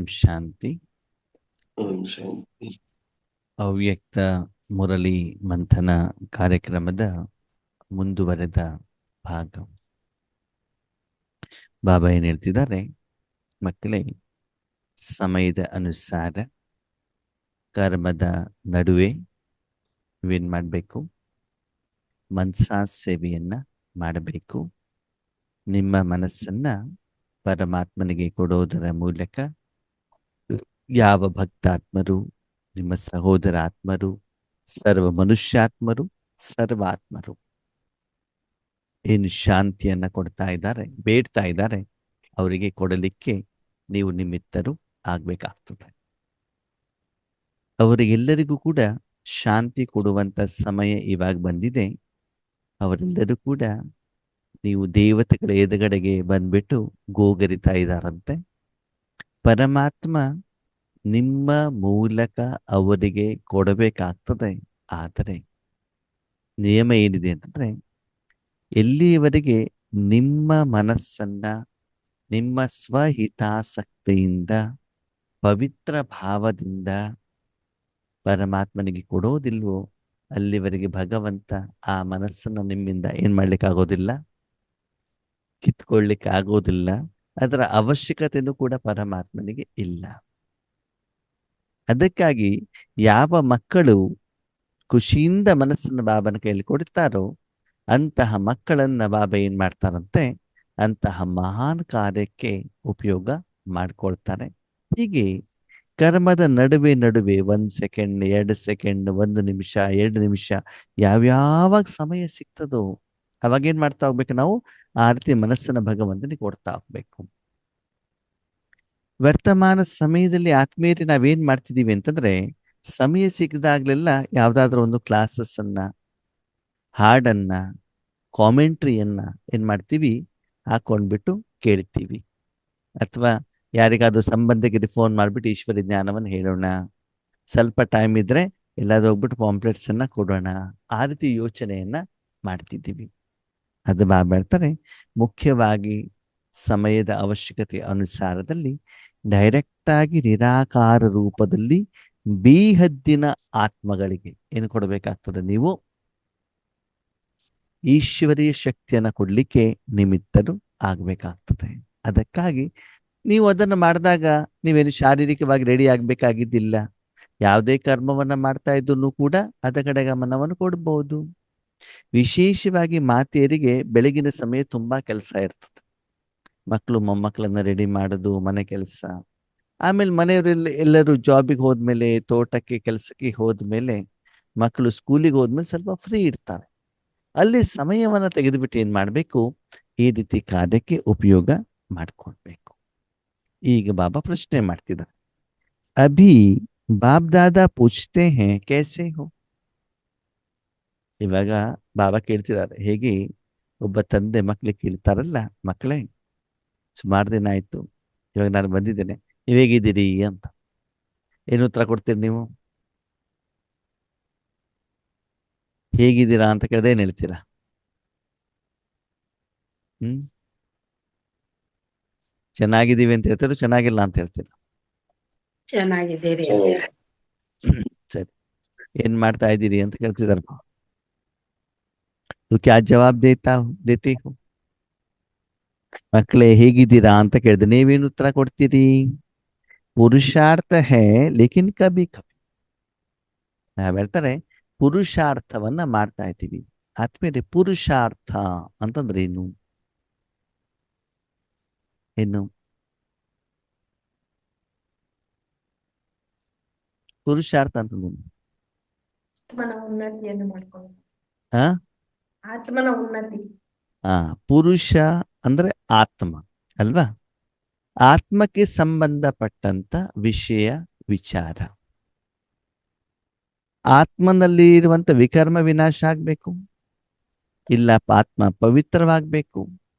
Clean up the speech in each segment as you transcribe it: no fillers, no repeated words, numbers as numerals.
ಓಂ ಶಾಂತಿ. ಓಂ ಶಾಂತಿ. ಅವ್ಯಕ್ತ ಮುರಳಿ ಮಂಥನ ಕಾರ್ಯಕ್ರಮದ ಮುಂದುವರೆದ ಭಾಗ. ಬಾಬಾ ಏನ್ ಹೇಳ್ತಿದ್ದಾರೆ, ಮಕ್ಕಳೇ, ಸಮಯದ ಅನುಸಾರ ಕರ್ಮದ ನಡುವೆ ನೀವೇನ್ ಮಾಡಬೇಕು, ಮನಸಾ ಸೇವೆಯನ್ನ ಮಾಡಬೇಕು. ನಿಮ್ಮ ಮನಸ್ಸನ್ನ ಪರಮಾತ್ಮನಿಗೆ ಕೊಡೋದರ ಮೂಲಕ ಯಾವ ಭಕ್ತಾತ್ಮರು, ನಿಮ್ಮ ಸಹೋದರ ಆತ್ಮರು, ಸರ್ವ ಮನುಷ್ಯಾತ್ಮರು, ಸರ್ವಾತ್ಮರು ಏನು ಶಾಂತಿಯನ್ನ ಕೊಡ್ತಾ ಇದ್ದಾರೆ, ಬೇಡ್ತಾ ಇದ್ದಾರೆ, ಅವರಿಗೆ ಕೊಡಲಿಕ್ಕೆ ನೀವು ನಿಮಿತ್ತರು ಆಗ್ಬೇಕಾಗ್ತದೆ. ಅವರಿಗೆಲ್ಲರಿಗೂ ಕೂಡ ಶಾಂತಿ ಕೊಡುವಂತ ಸಮಯ ಇವಾಗ ಬಂದಿದೆ. ಅವರೆಲ್ಲರೂ ಕೂಡ ನೀವು ದೇವತೆಗಳ ಎದುರುಗಡೆಗೆ ಬಂದ್ಬಿಟ್ಟು ಗೋಗರಿತಾ ಇದ್ದಾರಂತೆ. ಪರಮಾತ್ಮ ನಿಮ್ಮ ಮೂಲಕ ಅವರಿಗೆ ಕೊಡಬೇಕಾಗ್ತದೆ. ಆದರೆ ನಿಯಮ ಏನಿದೆ ಅಂತಂದ್ರೆ, ಎಲ್ಲಿಯವರೆಗೆ ನಿಮ್ಮ ಮನಸ್ಸನ್ನ ನಿಮ್ಮ ಸ್ವಹಿತಾಸಕ್ತಿಯಿಂದ ಪವಿತ್ರ ಭಾವದಿಂದ ಪರಮಾತ್ಮನಿಗೆ ಕೊಡೋದಿಲ್ವೋ ಅಲ್ಲಿವರೆಗೆ ಭಗವಂತ ಆ ಮನಸ್ಸನ್ನ ನಿಮ್ಮಿಂದ ಏನ್ ಮಾಡ್ಲಿಕ್ಕೆ ಆಗೋದಿಲ್ಲ, ಕಿತ್ಕೊಳ್ಳಿಕ್ಕೆ ಆಗೋದಿಲ್ಲ. ಅದರ ಅವಶ್ಯಕತೆಯೂ ಕೂಡ ಪರಮಾತ್ಮನಿಗೆ ಇಲ್ಲ. ಅದಕ್ಕಾಗಿ ಯಾವ ಮಕ್ಕಳು ಖುಷಿಯಿಂದ ಮನಸ್ಸನ್ನು ಬಾಬನ ಕೈಯಲ್ಲಿ ಕೊಡ್ತಾರೋ ಅಂತಹ ಮಕ್ಕಳನ್ನ ಬಾಬಾ ಏನ್ ಮಾಡ್ತಾರಂತೆ, ಅಂತಹ ಮಹಾನ್ ಕಾರ್ಯಕ್ಕೆ ಉಪಯೋಗ ಮಾಡ್ಕೊಳ್ತಾರೆ. ಹೀಗೆ ಕರ್ಮದ ನಡುವೆ ನಡುವೆ 1 ಸೆಕೆಂಡ್, 2 ಸೆಕೆಂಡ್, 1 ನಿಮಿಷ, 2 ನಿಮಿಷ, ಯಾವ್ಯಾವಾಗ ಸಮಯ ಸಿಗ್ತದೋ ಅವಾಗ ಏನ್ ಮಾಡ್ತಾ ಹೋಗ್ಬೇಕು, ನಾವು ಆ ರೀತಿ ಮನಸ್ಸನ್ನ ಭಗವಂತನಿಗೆ ಕೊಡ್ತಾ ಹೋಗ್ಬೇಕು. ವರ್ತಮಾನ ಸಮಯದಲ್ಲಿ ಆತ್ಮೀಯರೇ ನಾವೇನ್ ಮಾಡ್ತಿದೀವಿ ಅಂತಂದ್ರೆ, ಸಮಯ ಸಿಗದಾಗ್ಲೆಲ್ಲ ಯಾವ್ದಾದ್ರು ಒಂದು ಕ್ಲಾಸಸ್ ಅನ್ನ, ಹಾಡನ್ನ, ಕಾಮೆಂಟ್ರಿಯನ್ನ ಏನ್ ಮಾಡ್ತೀವಿ, ಹಾಕೊಂಡ್ಬಿಟ್ಟು ಕೇಳ್ತೀವಿ. ಅಥವಾ ಯಾರಿಗಾದ್ರೂ ಸಂಬಂಧಿಕರಿಗೆ ಫೋನ್ ಮಾಡ್ಬಿಟ್ಟು ಈಶ್ವರಿ ಜ್ಞಾನವನ್ನು ಹೇಳೋಣ, ಸ್ವಲ್ಪ ಟೈಮ್ ಇದ್ರೆ ಎಲ್ಲಾದ್ರೂ ಹೋಗ್ಬಿಟ್ಟು ಪಾಂಪ್ಲೆಟ್ಸ್ ಅನ್ನ ಕೊಡೋಣ, ಆ ರೀತಿ ಯೋಚನೆಯನ್ನ ಮಾಡ್ತಿದ್ದೀವಿ. ಅದು ಬಾಬಾ ಹೇಳ್ತಾರೆ, ಮುಖ್ಯವಾಗಿ ಸಮಯದ ಅವಶ್ಯಕತೆ ಅನುಸಾರದಲ್ಲಿ ಡೈರೆಕ್ಟ್ ಆಗಿ ನಿರಾಕಾರ ರೂಪದಲ್ಲಿ ಬೇಹದ್ದಿನ ಆತ್ಮಗಳಿಗೆ ಏನು ಕೊಡಬೇಕಾಗ್ತದೆ, ನೀವು ಈಶ್ವರೀಯ ಶಕ್ತಿಯನ್ನ ಕೊಡ್ಲಿಕ್ಕೆ ನಿಮಿತ್ತರು ಆಗ್ಬೇಕಾಗ್ತದೆ. ಅದಕ್ಕಾಗಿ ನೀವು ಅದನ್ನು ಮಾಡಿದಾಗ ನೀವೇನು ಶಾರೀರಿಕವಾಗಿ ರೆಡಿ ಆಗ್ಬೇಕಾಗಿದ್ದಿಲ್ಲ. ಯಾವುದೇ ಕರ್ಮವನ್ನ ಮಾಡ್ತಾ ಇದ್ರು ಕೂಡ ಅದ ಕಡೆ ಗಮನವನ್ನು ಕೊಡ್ಬೋದು. ವಿಶೇಷವಾಗಿ ಮಾತೆಯರಿಗೆ ಬೆಳಗಿನ ಸಮಯ ತುಂಬಾ ಕೆಲಸ ಇರ್ತದೆ. ಮಕ್ಕಳು ಮೊಮ್ಮಕ್ಕಳನ್ನ ರೆಡಿ ಮಾಡೋದು, ಮನೆ ಕೆಲಸ, ಆಮೇಲೆ ಮನೆಯವರೆಲ್ಲ ಎಲ್ಲರೂ ಜಾಬಿಗೆ ಹೋದ್ಮೇಲೆ, ತೋಟಕ್ಕೆ ಕೆಲಸಕ್ಕೆ ಹೋದ್ಮೇಲೆ, ಮಕ್ಕಳು ಸ್ಕೂಲಿಗೆ ಹೋದ್ಮೇಲೆ ಸ್ವಲ್ಪ ಫ್ರೀ ಇರ್ತಾರೆ. ಅಲ್ಲಿ ಸಮಯವನ್ನ ತೆಗೆದುಬಿಟ್ಟು ಏನ್ ಮಾಡ್ಬೇಕು, ಈ ರೀತಿ ಕಾರ್ಯಕ್ಕೆ ಉಪಯೋಗ ಮಾಡ್ಕೊಳ್ಬೇಕು. ಈಗ ಬಾಬಾ ಪ್ರಶ್ನೆ ಮಾಡ್ತಿದ್ದಾರೆ, ಅಭಿ ಬಾಪ್ ದಾದಾ ಪೂछते हैं कैसे हो. ಇವಾಗ ಬಾಬಾ ಕೇಳ್ತಿದ್ದಾರೆ, ಹೇಗೆ ಒಬ್ಬ ತಂದೆ ಮಕ್ಳಿಗೆ ಕೇಳ್ತಾರಲ್ಲ, ಮಕ್ಕಳೇ ಸುಮಾರು ದಿನ ಆಯ್ತು, ಇವಾಗ ನಾನು ಬಂದಿದ್ದೇನೆ, ನೀವು ಹೇಗಿದ್ದೀರಿ ಅಂತ ಏನು ಉತ್ತರ ಕೊಡ್ತೀರಿ ನೀವು? ಹೇಗಿದ್ದೀರಾ ಅಂತ ಕೇಳಿದ್ರೆ ಏನ್ ಹೇಳ್ತೀರಾ? ಚೆನ್ನಾಗಿದ್ದೀವಿ ಅಂತ ಹೇಳ್ತೀರಾ, ಚೆನ್ನಾಗಿಲ್ಲ ಅಂತ ಹೇಳ್ತೀರಾ? ಚೆನ್ನಾಗಿದ್ದೀರಿ. ಸರಿ, ಏನ್ ಮಾಡ್ತಾ ಇದ್ದೀರಿ ಅಂತ ಕೇಳ್ತಿದಾರ. ಕ್ಯಾ ಜವಾಬ್ ದೇತಿ ಹೋ? ಮಕ್ಕಳೇ ಹೇಗಿದ್ದೀರಾ ಅಂತ ಕೇಳಿದ್ರೆ ನೀವೇನು ಉತ್ತರ ಕೊಡ್ತೀರಿ? ಪುರುಷಾರ್ಥ ಹೇ ಲೇಕಿನ್ ಕಭಿ ಕಭಿ. ನಾವ್ ಹೇಳ್ತಾರೆ ಪುರುಷಾರ್ಥವನ್ನ ಮಾಡ್ತಾ ಇದ್ದೀವಿ. ಆದ್ಮೇಲೆ ಪುರುಷಾರ್ಥ ಅಂತಂದ್ರೆ ಏನು? ಏನು ಪುರುಷಾರ್ಥ ಅಂತಂದ್ರೆ? ಆತ್ಮನ ಉನ್ನತಿಯನ್ನು ಮಾಡ್ಕೊಳ್ಳೋದು. ಹಾ, ಆತ್ಮನ ಉನ್ನತಿ. ಪುರುಷ ಅಂದ್ರೆ ಆತ್ಮ ಅಲ್ವಾ? ಆತ್ಮಕ್ಕೆ ಸಂಬಂಧಪಟ್ಟಂತ ವಿಷಯ ವಿಚಾರ. ಆತ್ಮನಲ್ಲಿ ಇರುವಂತ ವಿಕರ್ಮ ವಿನಾಶ ಆಗ್ಬೇಕು, ಇಲ್ಲ ಆತ್ಮ ಪವಿತ್ರವಾಗ್ಬೇಕು,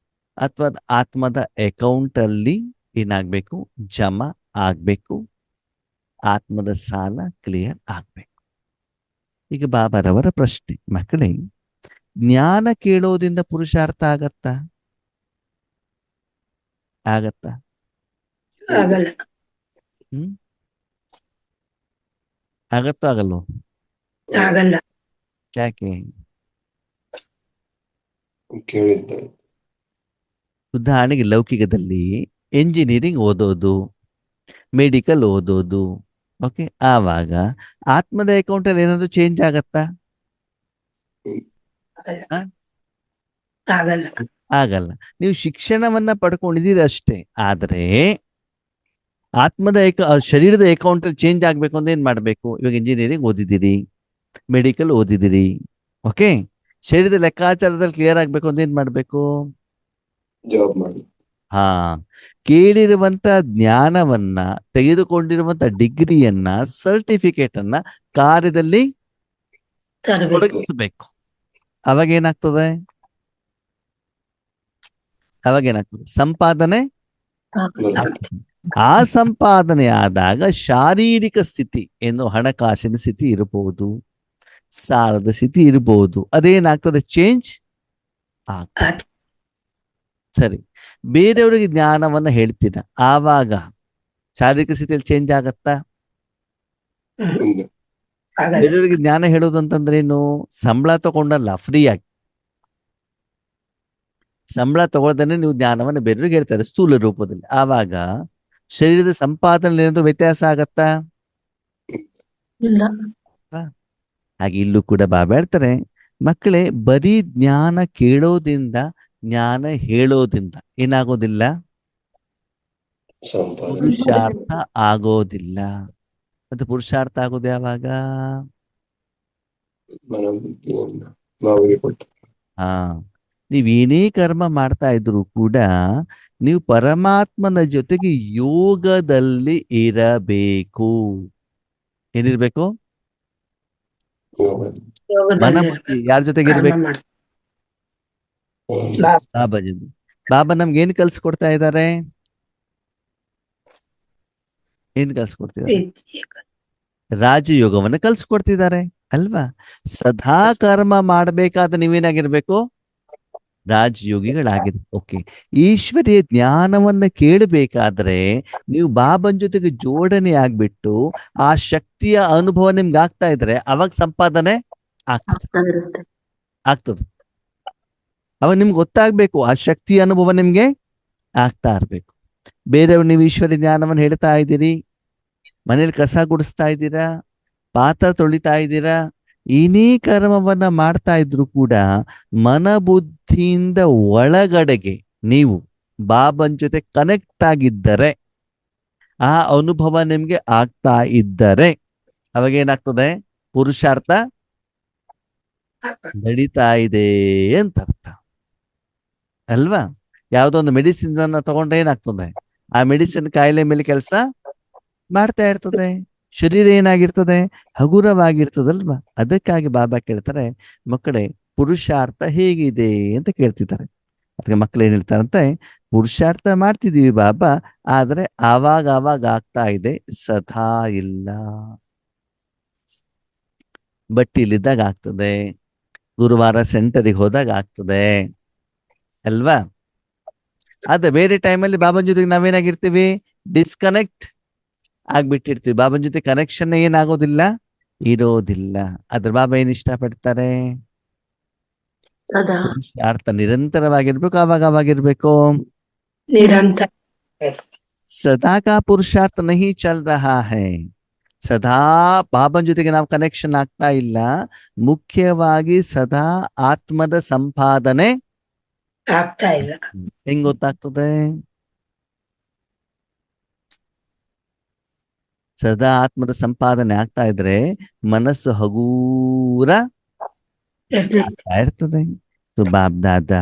ಅಥವಾ ಆತ್ಮದ ಅಕೌಂಟ್ ಅಲ್ಲಿ ಏನಾಗ್ಬೇಕು, ಜಮಾ ಆಗ್ಬೇಕು, ಆತ್ಮದ ಸಾಲ ಕ್ಲಿಯರ್ ಆಗ್ಬೇಕು. ಈಗ ಬಾಬಾರವರ ಪ್ರಶ್ನೆ, ಮಕ್ಕಳೇ ಜ್ಞಾನ ಕೇಳೋದ್ರಿಂದ ಪುರುಷಾರ್ಥ ಆಗತ್ತಾ? ಆಗತ್ತಾ? ಆಗಲ್ಲ. ಹ್ಮ್ ಆಗತ್ತೋ ಆಗಲ್ವೋ? ಆಗಲ್ಲ. ಯಾಕೆ? ಕೇಳಿದ್ದೆ. ಉದಾಹರಣೆಗೆ ಲೌಕಿಕದಲ್ಲಿ ಎಂಜಿನಿಯರಿಂಗ್ ಓದೋದು, ಮೆಡಿಕಲ್ ಓದೋದು, ಓಕೆ, ಆವಾಗ ಆತ್ಮದ ಅಕೌಂಟ್ ಅಲ್ಲಿ ಏನಾದ್ರು ಚೇಂಜ್ ಆಗತ್ತಾ? ಆ? ಆಗಲ್ಲ. ಆಗಲ್ಲ. ನೀವು ಶಿಕ್ಷಣವನ್ನ ಪಡ್ಕೊಂಡಿದ್ದೀರಿ ಅಷ್ಟೇ, ಆದ್ರೆ ಆತ್ಮದ ಶರೀರದ ಅಕೌಂಟ್ ಅಲ್ಲಿ ಚೇಂಜ್ ಆಗ್ಬೇಕು ಅಂದ್ರೆ ಏನ್ ಮಾಡ್ಬೇಕು? ಇವಾಗ ಇಂಜಿನಿಯರಿಂಗ್ ಓದಿದ್ದೀರಿ, ಮೆಡಿಕಲ್ ಓದಿದ್ದೀರಿ, ಓಕೆ, ಶರೀರದ ಲೆಕ್ಕಾಚಾರದಲ್ಲಿ ಕ್ಲಿಯರ್ ಆಗ್ಬೇಕು ಅಂದ್ರೆ ಏನ್ ಮಾಡ್ಬೇಕು? ಜಾಬ್ ಮಾಡಿ. ಹಾ, ಕೇಳಿರುವಂತ ಜ್ಞಾನವನ್ನ, ತೆಗೆದುಕೊಂಡಿರುವಂತ ಡಿಗ್ರಿಯನ್ನ, ಸರ್ಟಿಫಿಕೇಟ್ ಅನ್ನ ಕಾರ್ಯದಲ್ಲಿ ತರಬೇಕು. ತೊಡಗಿಸಬೇಕು. ಅವಾಗ ಏನಾಗ್ತದೆ? ಸಂಪಾದನೆ ಆಗ್ತದೆ. ಆ ಸಂಪಾದನೆ ಆದಾಗ ಶಾರೀರಿಕ ಸ್ಥಿತಿ ಏನು, ಹಣಕಾಸಿನ ಸ್ಥಿತಿ ಇರಬಹುದು, ಸಾಲದ ಸ್ಥಿತಿ ಇರಬಹುದು, ಅದೇನಾಗ್ತದೆ? ಚೇಂಜ್ ಆಗ್ತದೆ. ಸರಿ, ಬೇರೆಯವರಿಗೆ ಜ್ಞಾನವನ್ನ ಹೇಳ್ತೀರ, ಆವಾಗ ಶಾರೀರಿಕ ಸ್ಥಿತಿಯಲ್ಲಿ ಚೇಂಜ್ ಆಗತ್ತಾ? ಇಲ್ಲ. ಆಗಲ್ಲ. ಬೇರೆಯವರಿಗೆ ಜ್ಞಾನ ಹೇಳೋದು ಅಂತಂದ್ರೆ ಏನು? ಸಂಬಳ ತಗೊಂಡಲ್ಲ, ಫ್ರೀ ಆಗಿ ಸಂಬಳ ತಗೊಳ್ದೇನೆ ನೀವು ಜ್ಞಾನವನ್ನು ಬೇರೆಯವ್ರಿಗೆ ಹೇಳ್ತಾರೆ ಸ್ಥೂಲ ರೂಪದಲ್ಲಿ, ಆವಾಗ ಶರೀರದ ಸಂಪಾದನೆ ಏನಾದ್ರು ವ್ಯತ್ಯಾಸ ಆಗತ್ತಾ? ಇಲ್ಲ. ಹಾಗೆ ಇಲ್ಲೂ ಕೂಡ ಬಾಬಾ ಹೇಳ್ತಾರೆ, ಮಕ್ಕಳೇ, ಬರೀ ಜ್ಞಾನ ಕೇಳೋದ್ರಿಂದ, ಜ್ಞಾನ ಹೇಳೋದ್ರಿಂದ ಏನಾಗೋದಿಲ್ಲ? ಸಂಪಾದನೆ. ಪುರುಷಾರ್ಥ ಆಗೋದಿಲ್ಲ. ಮತ್ತೆ ಪುರುಷಾರ್ಥ ಆಗೋದು ಯಾವಾಗ? ಮನಬುದ್ಧಿಯಿಂದ ಬಾವಿಗೆ ಕೊಟ್ಟ. ಹಾ, ನೀವೇನೇ ಕರ್ಮ ಮಾಡ್ತಾ ಇದ್ರು ಕೂಡ ನೀವು ಪರಮಾತ್ಮನ ಜೊತೆಗೆ ಯೋಗದಲ್ಲಿ ಇರಬೇಕು. ಏನಿರ್ಬೇಕು? ಮನ ಬುದ್ಧಿ ಯಾರ ಜೊತೆಗೆ ಇರ್ಬೇಕು? ಬಾಬಾ ಜೊತೆ. ಬಾಬಾ ನಮ್ಗೆ ಏನ್ ಕಲ್ಸ್ಕೊಡ್ತಾ ಇದ್ದಾರೆ? ಏನ್ ಕಲ್ಸ್ಕೊಡ್ತಿದ್ದಾರೆ? ರಾಜಯೋಗವನ್ನ ಕಲ್ಸ್ಕೊಡ್ತಿದ್ದಾರೆ ಅಲ್ವಾ? ಸದಾ ಕರ್ಮ ಮಾಡ್ಬೇಕಾದ್ರೆ ನೀವೇನಾಗಿರ್ಬೇಕು? ರಾಜಯೋಗಿಗಳಾಗಿರ್ಬೇಕು. ಓಕೆ, ಈಶ್ವರಿಯ ಜ್ಞಾನವನ್ನ ಕೇಳಬೇಕಾದ್ರೆ ನೀವು ಬಾಬನ್ ಜೊತೆಗೆ ಜೋಡಣೆ ಆಗ್ಬಿಟ್ಟು ಆ ಶಕ್ತಿಯ ಅನುಭವ ನಿಮ್ಗೆ ಆಗ್ತಾ ಇದ್ರೆ ಅವಾಗ ಸಂಪಾದನೆ ಆಗ್ತದೆ. ಅವಾಗ ನಿಮ್ಗೆ ಗೊತ್ತಾಗ್ಬೇಕು, ಆ ಶಕ್ತಿಯ ಅನುಭವ ನಿಮ್ಗೆ ಆಗ್ತಾ ಇರ್ಬೇಕು. ಬೇರೆಯವ್ರು ನೀವು ಈಶ್ವರಿ ಜ್ಞಾನವನ್ನು ಹೇಳ್ತಾ ಇದ್ದೀರಿ, ಮನೇಲಿ ಕಸ ಗುಡಿಸ್ತಾ ಇದ್ದೀರಾ, ಪಾತ್ರ ತೊಳಿತಾ ಇದ್ದೀರಾ, ಏನೇ ಕರ್ಮವನ್ನ ಮಾಡ್ತಾ ಇದ್ರು ಕೂಡ ಮನಬುದ್ಧಿಯಿಂದ ಒಳಗಡೆಗೆ ನೀವು ಬಾಬನ್ ಜೊತೆ ಕನೆಕ್ಟ್ ಆಗಿದ್ದರೆ, ಆ ಅನುಭವ ನಿಮ್ಗೆ ಆಗ್ತಾ ಇದ್ದರೆ ಅವಾಗ ಏನಾಗ್ತದೆ? ಪುರುಷಾರ್ಥ ನಡೀತಾ ಇದೆ ಅಂತ ಅರ್ಥ ಅಲ್ವಾ? ಯಾವುದೋ ಒಂದು ಮೆಡಿಸಿನ್ ಅನ್ನ ತಗೊಂಡ್ರೆ ಏನಾಗ್ತದೆ? ಆ ಮೆಡಿಸಿನ್ ಕಾಯಿಲೆ ಮೇಲೆ ಕೆಲಸ ಮಾಡ್ತಾ ಇರ್ತದೆ, ಶರೀರ ಏನಾಗಿರ್ತದೆ? ಹಗುರವಾಗಿರ್ತದಲ್ವಾ? ಅದಕ್ಕಾಗಿ ಬಾಬಾ ಕೇಳ್ತಾರೆ, ಮಕ್ಕಳೇ ಪುರುಷಾರ್ಥ ಹೇಗಿದೆ ಅಂತ ಕೇಳ್ತಿದ್ದಾರೆ. ಅದಕ್ಕೆ ಮಕ್ಕಳು ಏನ್ ಹೇಳ್ತಾರಂತೆ, ಪುರುಷಾರ್ಥ ಮಾಡ್ತಿದೀವಿ ಬಾಬಾ, ಆದ್ರೆ ಆವಾಗ ಆಗ್ತಾ ಇದೆ, ಸದಾ ಇಲ್ಲ. ಬಟ್ಟಿಲಿದ್ದಾಗ ಆಗ್ತದೆ, ಗುರುವಾರ ಸೆಂಟರಿಗೆ ಹೋದಾಗ ಆಗ್ತದೆ ಅಲ್ವಾ? ಆದ್ರೆ ಬೇರೆ ಟೈಮಲ್ಲಿ ಬಾಬನ್ ಜೊತೆಗೆ ನಾವೇನಾಗಿರ್ತೀವಿ? ಡಿಸ್ಕನೆಕ್ಟ್ ಆಗ್ಬಿಟ್ಟಿರ್ತೀವಿ. ಬಾಬನ್ ಜೊತೆ ಕನೆಕ್ಷನ್ ಏನಾಗೋದಿಲ್ಲ, ಇರೋದಿಲ್ಲ. ಅದ್ರ ಬಾಬಾ ಏನ್ ಇಷ್ಟಪಡ್ತಾರೆ? ಪುರುಷಾರ್ಥ ನಿರಂತರವಾಗಿರ್ಬೇಕು. ಅವಾಗಿರ್ಬೇಕು. ನಿರಂತರ. ಸದಾ ಕಾ ಪುರುಷಾರ್ಥ ನಹಿ ಚಲ್ ರಹಾ ಹೈ. ಸದಾ ಬಾಬನ್ ಜೊತೆಗೆ ನಾವು ಕನೆಕ್ಷನ್ ಆಗ್ತಾ ಇಲ್ಲ. ಮುಖ್ಯವಾಗಿ ಸದಾ ಆತ್ಮದ ಸಂಪಾದನೆ ಆಗ್ತಾ ಇಲ್ಲ. ಹೆಂಗ್ ಗೊತ್ತಾಗ್ತದೆ? ಸದಾ ಆತ್ಮದ ಸಂಪಾದನೆ ಆಗ್ತಾ ಇದ್ರೆ ಮನಸ್ಸು ಹಗೂರ ಆಗ್ತಾ ಇರ್ತದೆ. तो बाप दादा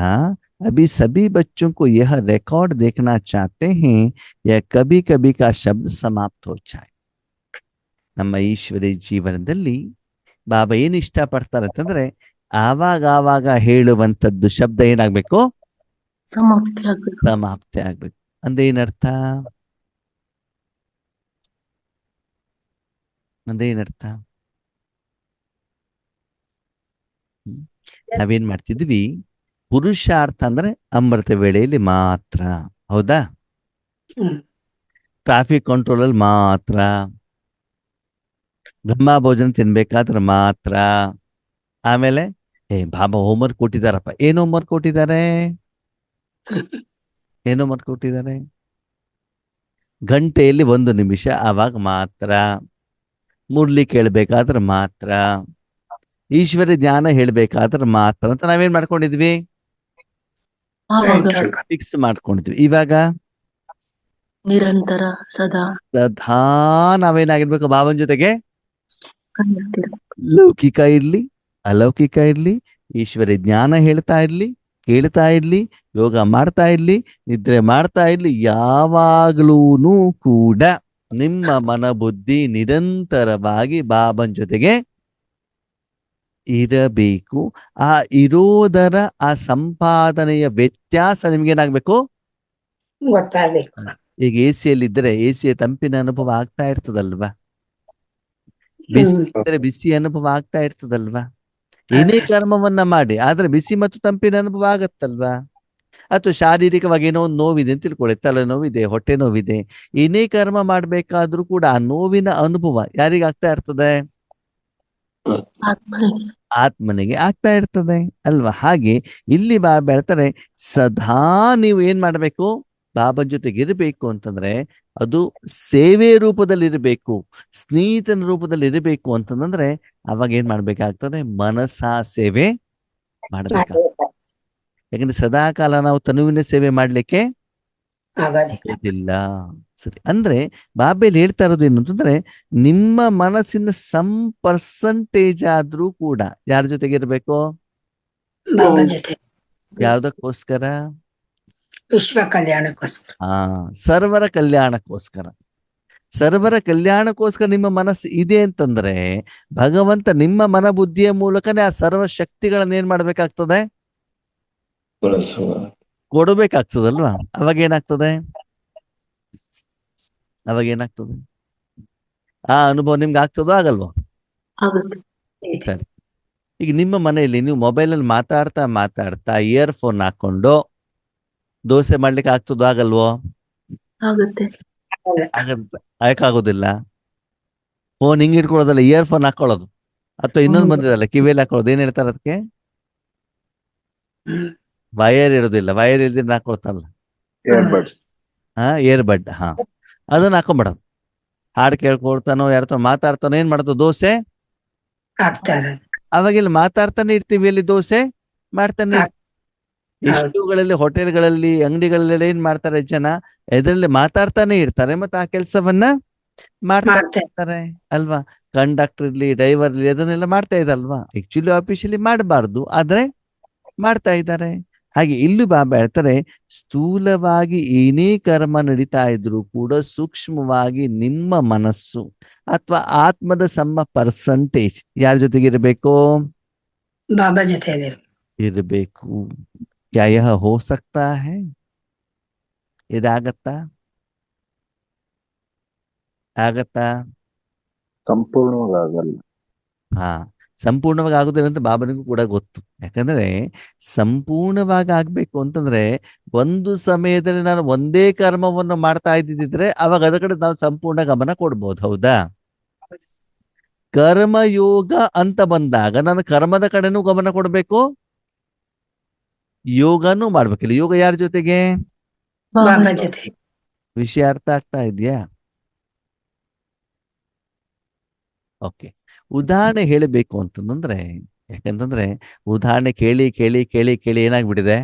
अभी सभी बच्चों को यह रिकॉर्ड देखना चाहते हैं, यह कभी कभी का शब्द समाप्त हो जाए. ನಮ್ಮ ಈಶ್ವರಿ ಜೀವನದಲ್ಲಿ ಬಾಬಾ ಏನ್ ಇಷ್ಟಪಡ್ತಾರೆ ಅಂತಂದ್ರೆ, ಆವಾಗ ಹೇಳುವಂತದ್ದು ಶಬ್ದ ಏನಾಗ್ಬೇಕು? ಸಮಾಪ್ತಿ ಆಗ್ಬೇಕು. ಅಂದೇನರ್ಥ? ನಾವೇನ್ ಮಾಡ್ತಿದ್ವಿ? ಪುರುಷಾರ್ಥ ಅಂದ್ರೆ ಅಮೃತ ವೇಳೆಯಲ್ಲಿ ಮಾತ್ರ, ಹೌದಾ? ಟ್ರಾಫಿಕ್ ಕಂಟ್ರೋಲ್ ಅಲ್ಲಿ ಮಾತ್ರ, ಬ್ರಹ್ಮ ಭೋಜನ ತಿನ್ಬೇಕಾದ್ರೆ ಮಾತ್ರ. ಆಮೇಲೆ ಬಾಬಾ ಹೋಮ್ವರ್ಕ್ ಕೊಟ್ಟಿದಾರಪ್ಪ, ಏನು ಹೋಮ್ವರ್ಕ್ ಕೊಟ್ಟಿದ್ದಾರೆ, ಏನು ಹೋಮ್ವರ್ಕ್ ಕೊಟ್ಟಿದ್ದಾರೆ? ಗಂಟೆಯಲ್ಲಿ 1 ನಿಮಿಷ, ಆವಾಗ ಮಾತ್ರ. ಮುರ್ಲಿ ಕೇಳ್ಬೇಕಾದ್ರೆ ಮಾತ್ರ, ಈಶ್ವರ ಧ್ಯಾನ ಹೇಳ್ಬೇಕಾದ್ರೆ ಮಾತ್ರ ಅಂತ ನಾವೇನ್ ಮಾಡ್ಕೊಂಡಿದ್ವಿ, ಆವಾಗ ಫಿಕ್ಸ್ ಮಾಡ್ಕೊಂಡಿದ್ವಿ. ಇವಾಗ ನಿರಂತರ ಸದಾ ಸದಾ ನಾವೇನಾಗಿರ್ಬೇಕು, ಬಾಬನ್ ಜೊತೆಗೆ ಕಾಯುತ್ತಿರು. ಲೌಕಿಕ ಇರ್ಲಿ ಅಲೌಕಿಕ ಇರ್ಲಿ, ಈಶ್ವರ ಜ್ಞಾನ ಹೇಳ್ತಾ ಇರ್ಲಿ, ಕೇಳ್ತಾ ಇರ್ಲಿ, ಯೋಗ ಮಾಡ್ತಾ ಇರ್ಲಿ, ನಿದ್ರೆ ಮಾಡ್ತಾ ಇರ್ಲಿ, ಯಾವಾಗ್ಲೂ ಕೂಡ ನಿಮ್ಮ ಮನ ಬುದ್ಧಿ ನಿರಂತರವಾಗಿ ಬಾಬನ್ ಜೊತೆಗೆ ಇರಬೇಕು. ಆ ಇರೋದರ ಆ ಸಂಪಾದನೆಯ ವ್ಯತ್ಯಾಸ ನಿಮ್ಗೇನಾಗ್ಬೇಕು, ಗೊತ್ತಾಗ್ಬೇಕು. ಈಗ ಎಸಿಯಲ್ಲಿ ಇದ್ರೆ ಎಸಿಯ ತಂಪಿನ ಅನುಭವ ಆಗ್ತಾ ಇರ್ತದಲ್ವಾ, ಬಿಸಿ ಇದ್ರೆ ಬಿಸಿ ಅನುಭವ ಆಗ್ತಾ ಇರ್ತದಲ್ವಾ. ಏನೇ ಕರ್ಮವನ್ನ ಮಾಡಿ ಆದ್ರೆ ಬಿಸಿ ಮತ್ತು ತಂಪಿನ ಅನುಭವ ಆಗತ್ತಲ್ವಾ. ಅಥವಾ ಶಾರೀರಿಕವಾಗಿ ಏನೋ ಒಂದು ನೋವಿದೆ ಅಂತ ತಿಳ್ಕೊಳ್ಳಿ, ತಲೆ ನೋವಿದೆ, ಹೊಟ್ಟೆ ನೋವಿದೆ, ಏನೇ ಕರ್ಮ ಮಾಡ್ಬೇಕಾದ್ರೂ ಕೂಡ ಆ ನೋವಿನ ಅನುಭವ ಯಾರಿಗಾಗ್ತಾ ಇರ್ತದೆ, ಆತ್ಮನಿಗೆ ಆತ್ಮನಿಗೆ ಆಗ್ತಾ ಇರ್ತದೆ ಅಲ್ವಾ. ಹಾಗೆ ಇಲ್ಲಿ ಬಾಬಾ ಹೇಳ್ತಾರೆ, ಸದಾ ನೀವು ಏನ್ ಮಾಡ್ಬೇಕು, ಬಾಬಾ ಜೊತೆಗೆ ಇರಬೇಕು ಅಂತಂದ್ರೆ ಅದು ಸೇವೆ ರೂಪದಲ್ಲಿ ಇರಬೇಕು, ಸ್ನೇಹಿತನ ರೂಪದಲ್ಲಿ ಇರಬೇಕು ಅಂತಂದ್ರೆ ಅವಾಗ ಏನ್ ಮಾಡ್ಬೇಕಾಗ್ತದೆ, ಮನಸಾ ಸೇವೆ ಮಾಡ್ಬೇಕಾಗ್ತದೆ. ಯಾಕಂದ್ರೆ ಸದಾ ಕಾಲ ನಾವು ತನುವಿನ ಸೇವೆ ಮಾಡ್ಲಿಕ್ಕೆ ಆಗೋದಿಲ್ಲ. ಇಲ್ಲ. ಸರಿ, ಅಂದ್ರೆ ಬಾಬೆಲ್ ಹೇಳ್ತಾ ಇರೋದು ಏನು ಅಂತಂದ್ರೆ, ನಿಮ್ಮ ಮನಸ್ಸಿನ ಪರ್ಸೆಂಟೇಜ್ ಆದ್ರೂ ಕೂಡ ಯಾರ ಜೊತೆಗೆ ಇರ್ಬೇಕು, ಬಾಬಾ ಜೊತೆ ಯಾವ್ದಕ್ಕೋಸ್ಕರ, ವಿಶ್ವ ಕಲ್ಯಾಣಕ್ಕೋಸ್ಕರ. ಸರ್ವರ ಕಲ್ಯಾಣಕ್ಕೋಸ್ಕರ. ಸರ್ವರ ಕಲ್ಯಾಣಕ್ಕೋಸ್ಕರ ನಿಮ್ಮ ಮನಸ್ಸು ಇದೆ ಅಂತಂದ್ರೆ ಭಗವಂತ ನಿಮ್ಮ ಮನ ಬುದ್ಧಿಯ ಮೂಲಕನೇ ಆ ಸರ್ವ ಶಕ್ತಿಗಳನ್ನ ಏನ್ ಮಾಡ್ಬೇಕಾಗ್ತದೆ, ಕೊಡಬೇಕಾಗ್ತದಲ್ವಾ. ಅವಾಗ ಏನಾಗ್ತದೆ, ಅವಾಗ ಏನಾಗ್ತದೆ, ಆ ಅನುಭವ ನಿಮ್ಗೆ ಆಗ್ತದೋ ಆಗಲ್ವೋ? ಆಗುತ್ತೆ. ಸರಿ, ಈಗ ನಿಮ್ಮ ಮನೆಯಲ್ಲಿ ನೀವು ಮೊಬೈಲಲ್ಲಿ ಮಾತಾಡ್ತಾ ಮಾತಾಡ್ತಾ ಇಯರ್ಫೋನ್ ಹಾಕೊಂಡು ದೋಸೆ ಮಾಡ್ಲಿಕ್ಕೆ ಆಗ್ತದೋ ಆಗಲ್ವೋ? ಆಗುತ್ತೆ. ಆಗತ್ತೆ. ಯಾಕಾಗೋದಿಲ್ಲ? ಫೋನ್ ಹಿಂಗ್ ಇಟ್ಕೊಳ್ಳೋದಲ್ಲ, ಇಯರ್ಫೋನ್ ಹಾಕೊಳ್ಳೋದು, ಅಥವಾ ಇನ್ನೊಂದು ಬಂದಿದಲ್ಲ ಕಿವಿಯಲ್ಲಿ ಹಾಕೊಳ್ಳೋದು, ಏನ್ ಹೇಳ್ತಾರೆ ಅದಕ್ಕೆ, ವೈರ್ ಇರೋದಿಲ್ಲ, ವೈರ್ ಇಲ್ದಿರ ಹಾಕೊಳ್ತಾರಲ್ಲ, ಏರ್ಬಡ್. ಅದನ್ನ ಹಾಕೊಂಡ್ಬಿಡೋದು, ಹಾಡು ಕೇಳ್ಕೊಳ್ತಾನೋ ಯಾರತ್ರ ಮಾತಾಡ್ತಾನೋ ಏನ್ ಮಾಡೋದು, ದೋಸೆ ಆಗ್ತಾ ಇರೋದು. ಅವಾಗ ಇಲ್ಲಿ ಮಾತಾಡ್ತಾನೆ ಇರ್ತೀವಿ, ಅಲ್ಲಿ ದೋಸೆ ಮಾಡ್ತಾನೆ. ಇಷ್ಟುಗಳಲ್ಲಿ, ಹೋಟೆಲ್ಗಳಲ್ಲಿ, ಅಂಗಡಿಗಳಲ್ಲಿ ಏನ್ ಮಾಡ್ತಾರೆ ಜನ, ಎದ್ರಲ್ಲಿ ಮಾತಾಡ್ತಾನೆ ಇರ್ತಾರೆ, ಮತ್ತೆ ಆ ಕೆಲಸವನ್ನ ಮಾಡ್ತಾ ಇರ್ತಾರೆ ಅಲ್ವಾ. ಕಂಡಕ್ಟರ್ ಇರ್ಲಿ, ಡ್ರೈವರ್ ಇರ್ಲಿ, ಅದನ್ನೆಲ್ಲ ಮಾಡ್ತಾ ಇದ್ದಲ್ವಾ. ಆಕ್ಚುಲಿ ಆಫೀಷಿಯಲಿ ಮಾಡಬಾರ್ದು, ಆದ್ರೆ ಮಾಡ್ತಾ ಇದ್ದಾರೆ. ಹಾಗೆ ಇಲ್ಲೂ ಬಾಬಾ ಹೇಳ್ತಾರೆ, ಸ್ಥೂಲವಾಗಿ ಏನೇ ಕರ್ಮ ನಡೀತಾ ಇದ್ರು ಕೂಡ ಸೂಕ್ಷ್ಮವಾಗಿ ನಿಮ್ಮ ಮನಸ್ಸು ಅಥವಾ ಆತ್ಮದ ಪರ್ಸೆಂಟೇಜ್ ಯಾರ ಜೊತೆಗೆ ಇರಬೇಕು, ಬಾಬಾ ಜೊತೆ ಇರಬೇಕು. ಕ್ಯಾ ಯಹ ಹೋ ಸಕ್ತಾ ಹೈ, ಇದಾಗತ್ತಾ, ಆಗತ್ತಾ? ಸಂಪೂರ್ಣವಾಗಿ ಆಗಲ್ಲ. ಸಂಪೂರ್ಣವಾಗಿ ಆಗುದಿಲ್ಲ ಅಂತ ಬಾಬನಿಗೂ ಕೂಡ ಗೊತ್ತು. ಯಾಕಂದ್ರೆ ಸಂಪೂರ್ಣವಾಗಿ ಆಗ್ಬೇಕು ಅಂತಂದ್ರೆ ಒಂದು ಸಮಯದಲ್ಲಿ ನಾನು ಒಂದೇ ಕರ್ಮವನ್ನು ಮಾಡ್ತಾ ಇದ್ದಿದ್ರೆ ಅವಾಗ ಅದರ ಕಡೆ ನಾವು ಸಂಪೂರ್ಣ ಗಮನ ಕೊಡ್ಬೋದು, ಹೌದಾ? ಕರ್ಮಯೋಗ ಅಂತ ಬಂದಾಗ ನಾನು ಕರ್ಮದ ಕಡೆನೂ ಗಮನ ಕೊಡ್ಬೇಕು, ಯೋಗನೂ ಮಾಡ್ಬೇಕಿಲ್ಲ. ಯೋಗ ಯಾರ ಜೊತೆಗೆ, ಬಾಬಾ ಜೊತೆ. ವಿಷಯ ಅರ್ಥ ಆಗ್ತಾ ಇದೆಯಾ? ಓಕೆ, ಉದಾಹರಣೆ ಹೇಳಬೇಕು ಅಂತಂದ್ರೆ, ಯಾಕಂತಂದ್ರೆ ಉದಾಹರಣೆ ಕೇಳಿ ಕೇಳಿ ಕೇಳಿ ಕೇಳಿ ಏನಾಗ್ಬಿಟ್ಟಿದೆ,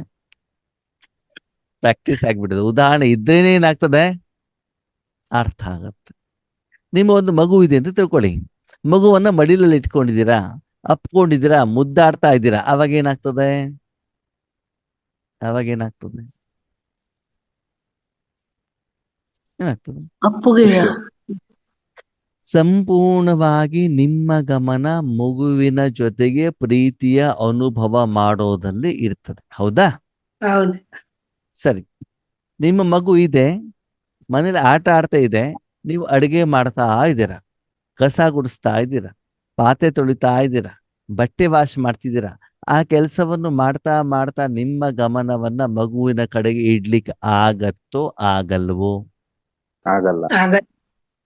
ಪ್ರಾಕ್ಟೀಸ್ ಆಗ್ಬಿಟ್ಟಿದೆ. ಉದಾಹರಣೆ ಇದ್ರೇನೆ ಏನಾಗ್ತದೆ, ಅರ್ಥ ಆಗತ್ತೆ. ನಿಮ್ಮ ಒಂದು ಮಗು ಇದೆ ಅಂತ ತಿಳ್ಕೊಳ್ಳಿ, ಮಗುವನ್ನ ಮಡಿಲಲ್ಲಿ ಇಟ್ಕೊಂಡಿದ್ದೀರಾ, ಅಪ್ಕೊಂಡಿದ್ದೀರಾ, ಮುದ್ದಾಡ್ತಾ ಇದ್ದೀರಾ, ಅವಾಗ ಏನಾಗ್ತದೆ, ಏನಾಗ್ತದೆ ಅಪ್ಪುಗೆಯ ಸಂಪೂರ್ಣವಾಗಿ ನಿಮ್ಮ ಗಮನ ಮಗುವಿನ ಜೊತೆಗೆ ಪ್ರೀತಿಯ ಅನುಭವ ಮಾಡೋದಲ್ಲಿ ಇರ್ತದೆ, ಹೌದಾ? ಹೌದು. ಸರಿ, ನಿಮ್ಮ ಮಗು ಇದೆ, ಮನೇಲಿ ಆಟ ಆಡ್ತಾ ಇದೆ, ನೀವು ಅಡಿಗೆ ಮಾಡ್ತಾ ಇದ್ದೀರಾ, ಕಸ ಗುಡಿಸ್ತಾ ಇದ್ದೀರಾ, ಪಾತ್ರೆ ತೊಳಿತಾ ಇದ್ದೀರಾ, ಬಟ್ಟೆ ವಾಶ್ ಮಾಡ್ತಿದ್ದೀರಾ. ಆ ಕೆಲಸವನ್ನು ಮಾಡ್ತಾ ಮಾಡ್ತಾ ನಿಮ್ಮ ಗಮನವನ್ನ ಮಗುವಿನ ಕಡೆಗೆ ಇಡ್ಲಿಕ್ಕೆ ಆಗತ್ತೋ ಆಗಲ್ವೋ? ಆಗಲ್ಲ. ಆಗ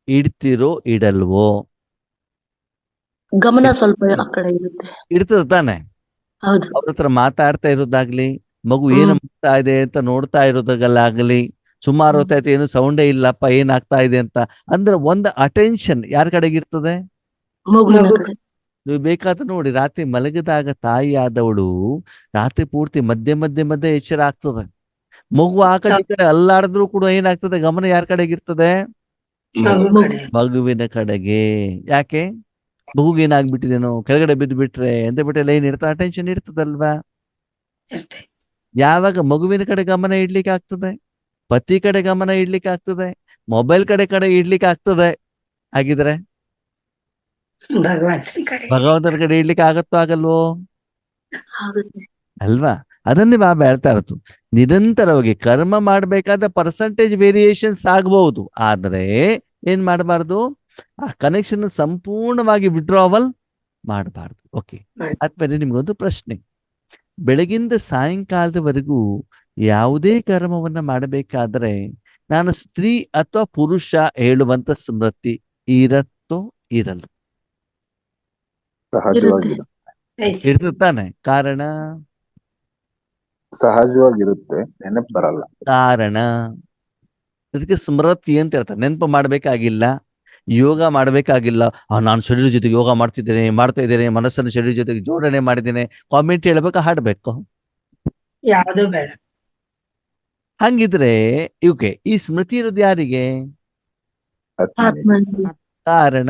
ಇಡ್ತಿರೋ ಇಡಲ್ವೋ? ಗಮನ ಸ್ವಲ್ಪ ಆ ಕಡೆ ಇರುತ್ತೆ. ಇಡ್ತದ ತಾನೆ? ಹೌದು. ಅವ್ರ ಹತ್ರ ಮಾತಾಡ್ತಾ ಇರೋದಾಗ್ಲಿ, ಮಗು ಏನು ಹ್ಮ್. ಮಾಡ್ತಾ ಇದೆ ಅಂತ ನೋಡ್ತಾ ಇರೋದಾಗಲಾಗ್ಲಿ, ಸುಮಾರು ಹ್ಮ್. ಹೊತ್ತಾಯ್ತು ಏನು ಸೌಂಡೇ ಇಲ್ಲಪ್ಪ ಏನಾಗ್ತಾ ಇದೆ ಅಂತ ಅಂದ್ರೆ ಒಂದು ಅಟೆನ್ಷನ್ ಯಾರ ಕಡೆಗೆ ಇರ್ತದೆ? ಮಗುವಿನ ಮಗು ಕಡೆ. ನೀವು ಬೇಕಾದ್ರೆ ನೋಡಿ, ರಾತ್ರಿ ಮಲಗಿದಾಗ ತಾಯಿ ಆದವಳು ರಾತ್ರಿ ಪೂರ್ತಿ ಮಧ್ಯೆ ಎಚ್ಚರ ಆಗ್ತದೆ. ಮಗು ಆ ಕಡೆ ಈ ಕಡೆ ಅಲ್ಲಾಡಿದ್ರು ಕೂಡ ಏನಾಗ್ತದೆ, ಗಮನ ಯಾರ ಕಡೆಗೆ ಇರ್ತದೆ? ಮಗು ಮಗು. ಕಡೆ ಮಗುವಿನ ಕಡೆಗೆ. ಯಾಕೆ? ಮಗುಗೆ ಏನಾಗ್ಬಿಟ್ಟಿದೇನೋ, ಕೆಳಗಡೆ ಬಿದ್ದು ಬಿಟ್ರೆ ಅಂತ ಬಿಟ್ಟೆಲ್ಲ ಏನ್ ಇರ್ತದೆ, ಅಟೆನ್ಷನ್ ಇರ್ತದಲ್ವಾ? ಇರ್ತೈತೆ. ಯಾವಾಗ ಮಗುವಿನ ಕಡೆ ಗಮನ ಇಡ್ಲಿಕ್ಕೆ ಆಗ್ತದೆ, ಪತಿ ಕಡೆ ಗಮನ ಇಡ್ಲಿಕ್ಕೆ ಆಗ್ತದೆ, ಮೊಬೈಲ್ ಕಡೆ ಇಡ್ಲಿಕ್ಕೆ ಆಗ್ತದೆ, ಹಾಗಿದ್ರೆ ಭಗವಂತನ ಕಡೆ ಭಗವಂತನ ಕಡೆ ಇಡ್ಲಿಕ್ಕೆ ಆಗತ್ತೋ ಆಗಲ್ವೋ? ಆಗುತ್ತೆ. ಅಲ್ವಾ? ಅದನ್ನೇ ಬಾಬಾ ಹೇಳ್ತಾ ಇರೋದು. ನಿರಂತರವಾಗಿ ಕರ್ಮ ಮಾಡ್ಬೇಕಾದ ಪರ್ಸೆಂಟೇಜ್ ವೇರಿಯೇಷನ್ಸ್ ಆಗಬಹುದು, ಆದ್ರೆ ಏನ್ ಮಾಡಬಾರ್ದು, ಆ ಕನೆಕ್ಷನ್ ಸಂಪೂರ್ಣವಾಗಿ ವಿಡ್ರಾವಲ್ ಮಾಡಬಾರ್ದು. ಓಕೆ, ಮಾಡಿ. ಆದ್ಮೇಲೆ ನಿಮ್ಗೊಂದು ಪ್ರಶ್ನೆ. ಬೆಳಗಿಂದ ಸಾಯಂಕಾಲದವರೆಗೂ ಯಾವುದೇ ಕರ್ಮವನ್ನ ಮಾಡಬೇಕಾದ್ರೆ ನಾನು ಸ್ತ್ರೀ ಅಥವಾ ಪುರುಷ ಹೇಳುವಂತ ಸ್ಮೃತಿ ಇರತ್ತೋ ಇರಲ್ಲ? ಸಹಜವಾಗಿರುತ್ತೆ. ಐತೆ. ಇರ್ತತಾನೆ? ಕಾರಣ ಸಹಜವಾಗಿರುತ್ತೆ, ನೆನಪು ಬರಲ್ಲ. ಕಾರಣ ಅದಕ್ಕೆ ಸ್ಮೃತಿ ಅಂತ ಹೇಳ್ತಾರೆ. ನೆನಪು ಮಾಡ್ಬೇಕಾಗಿಲ್ಲ, ಯೋಗ ಮಾಡ್ಬೇಕಾಗಿಲ್ಲ. ನಾನು ಶರೀರ ಜೊತೆಗೆ ಯೋಗ ಮಾಡ್ತಾ ಇದ್ದೇನೆ, ಮನಸ್ಸನ್ನು ಶರೀರ ಜೊತೆಗೆ ಜೋಡಣೆ ಮಾಡಿದ್ದೇನೆ, ಕಾಮೆಂಟ್ ಹೇಳ್ಬೇಕು, ಹಾಡ್ಬೇಕು. ಯಾವುದು ಬೇಡ. ಹಂಗಿದ್ರೆ ಇವಕ್ಕೆ ಈ ಸ್ಮೃತಿ ಇರೋದು ಯಾರಿಗೆ? ಆತ್ಮನಿಗೆ. ಆತ್ಮನಿಗೆ. ಕಾರಣ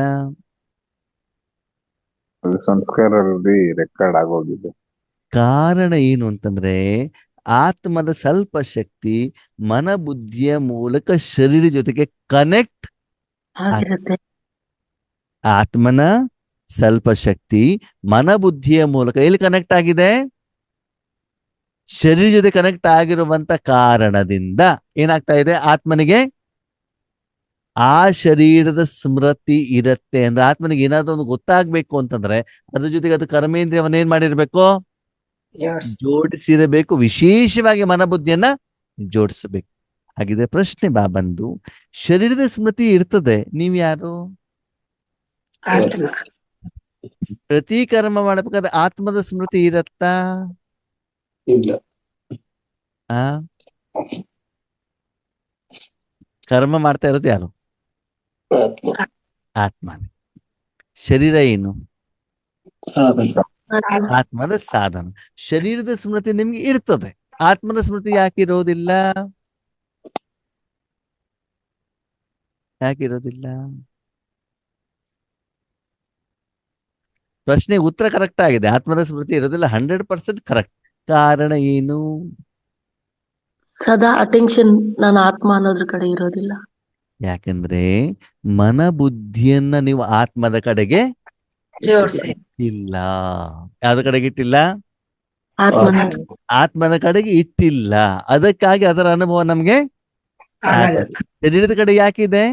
ಅದು ಸಂಸ್ಕಾರದಲ್ಲಿ ರೆಕಾರ್ಡ್ ಆಗೋಗಿದೆ. ಕಾರಣ ಏನು ಅಂತಂದ್ರೆ, ಆತ್ಮದ ಸ್ವಲ್ಪ ಶಕ್ತಿ ಮನ ಬುದ್ಧಿಯ ಮೂಲಕ ಶರೀರ ಜೊತೆಗೆ ಕನೆಕ್ಟ್. ಆಗಿರುತ್ತೆ. ಆತ್ಮನ ಸ್ವಲ್ಪ ಶಕ್ತಿ ಮನ ಬುದ್ಧಿಯ ಮೂಲಕ ಎಲ್ಲಿ ಕನೆಕ್ಟ್ ಆಗಿದೆ? ಶರೀರ ಜೊತೆ ಕನೆಕ್ಟ್ ಆಗಿರುವಂತ ಕಾರಣದಿಂದ ಏನಾಗ್ತಾ ಇದೆ, ಆತ್ಮನಿಗೆ ಆ ಶರೀರದ ಸ್ಮೃತಿ ಇರುತ್ತೆ. ಅಂದ್ರೆ ಆತ್ಮನಿಗೆ ಏನಾದ್ರು ಒಂದು ಗೊತ್ತಾಗ್ಬೇಕು ಅಂತಂದ್ರೆ ಅದ್ರ ಜೊತೆಗೆ ಅದು ಕರ್ಮೇಂದ್ರಿಯವನ್ನ ಏನ್ ಮಾಡಿರ್ಬೇಕು? ಜೋಡ್ಸ್. ಜೋಡಿಸಿರಬೇಕು. ವಿಶೇಷವಾಗಿ ಮನಬುದ್ಧಿಯನ್ನ ಜೋಡಿಸಬೇಕು. ಹಾಗಿದ್ರೆ ಪ್ರಶ್ನೆ ಬಂದು, ಶರೀರದ ಸ್ಮೃತಿ ಇರ್ತದೆ, ನೀವ್ ಯಾರು? ಆತ್ಮ ಪ್ರತಿ ಕರ್ಮ ಮಾಡಬೇಕಾದ್ರೆ ಆತ್ಮದ ಸ್ಮೃತಿ ಇರತ್ತಾ? ಇಲ್ಲ. ಆ ಕರ್ಮ ಮಾಡ್ತಾ ಇರೋದು ಯಾರು? ಆತ್ಮ ಆತ್ಮನೇ. ಶರೀರ ಏನು? ಸಾಧನ. ಆತ್ಮದ ಸಾಧನ. ಶರೀರದ ಸ್ಮೃತಿ ನಿಮ್ಗೆ ಇರ್ತದೆ, ಆತ್ಮದ ಸ್ಮೃತಿ ಯಾಕಿರೋದಿಲ್ಲ? ಯಾಕಿರೋದಿಲ್ಲ? ಪ್ರಶ್ನೆ ಉತ್ತರ ಕರೆಕ್ಟ್ ಆಗಿದೆ. ಆತ್ಮದ ಸ್ಮೃತಿ ಇರೋದಿಲ್ಲ, 100% ಕರೆಕ್ಟ್. ಕಾರಣ ಏನು? ಸದಾ ಅಟೆನ್ಷನ್ ನಾನು ಆತ್ಮ ಅನ್ನೋದ್ರ ಕಡೆ ಇರೋದಿಲ್ಲ. ಯಾಕಂದ್ರೆ ಮನ ಬುದ್ಧಿಯನ್ನ ನೀವು ಆತ್ಮದ ಕಡೆಗೆ ಜೋಡ್ಸಿ. ಇಲ್ಲ. ಯಾವ್ದ ಕಡೆಗೆ ಇಟ್ಟಿಲ್ಲ? ಆತ್ಮನ ಆತ್ಮದ ಕಡೆಗೆ ಇಟ್ಟಿಲ್ಲ. ಅದಕ್ಕಾಗಿ ಅದರ ಅನುಭವ ನಮ್ಗೆ ಆಗಲ್ಲ. ಶರೀರದ ಕಡೆ ಯಾಕಿದೆ?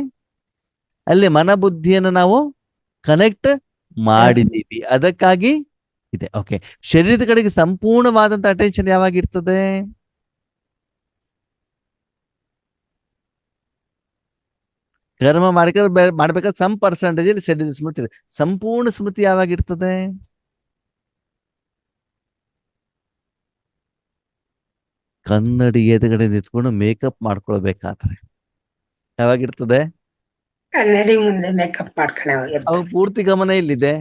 ಅಲ್ಲಿ ಮನ ಬುದ್ಧಿಯನ್ನು ನಾವು ಕನೆಕ್ಟ್ ಮಾಡಿದೀವಿ, ಅದಕ್ಕಾಗಿ ಇದೆ. ಓಕೆ, ಶರೀರದ ಕಡೆಗೆ ಸಂಪೂರ್ಣವಾದಂತ ಅಟೆನ್ಷನ್ ಯಾವಾಗ ಇರ್ತದೆ? ಕರ್ಮ ಮಾಡ್ಬೇಕಾದ್ರೆ ಸಮ್ ಪರ್ಸೆಂಟೇಜ್ ಶರೀರದ ಸ್ಮೃತಿ ಇದೆ. ಸಂಪೂರ್ಣ ಸ್ಮೃತಿ ಯಾವಾಗ ಇರ್ತದೆ? ಕನ್ನಡಿ ಎದುರುಗಡೆ ನಿಂತ್ಕೊಂಡು ಮೇಕಪ್ ಮಾಡ್ಕೊಳ್ಬೇಕಾದ್ರೆ ಯಾವಾಗಿರ್ತದೆ? ಕನ್ನಡಿ ಮುಂದೆ ಮೇಕಪ್ ಮಾಡ್ಕೊಂಡೆ ಅವಾಗ ಇರ್ತಾರೆ. ಪೂರ್ತಿ ಗಮನ ಇಲ್ಲಿದೆ.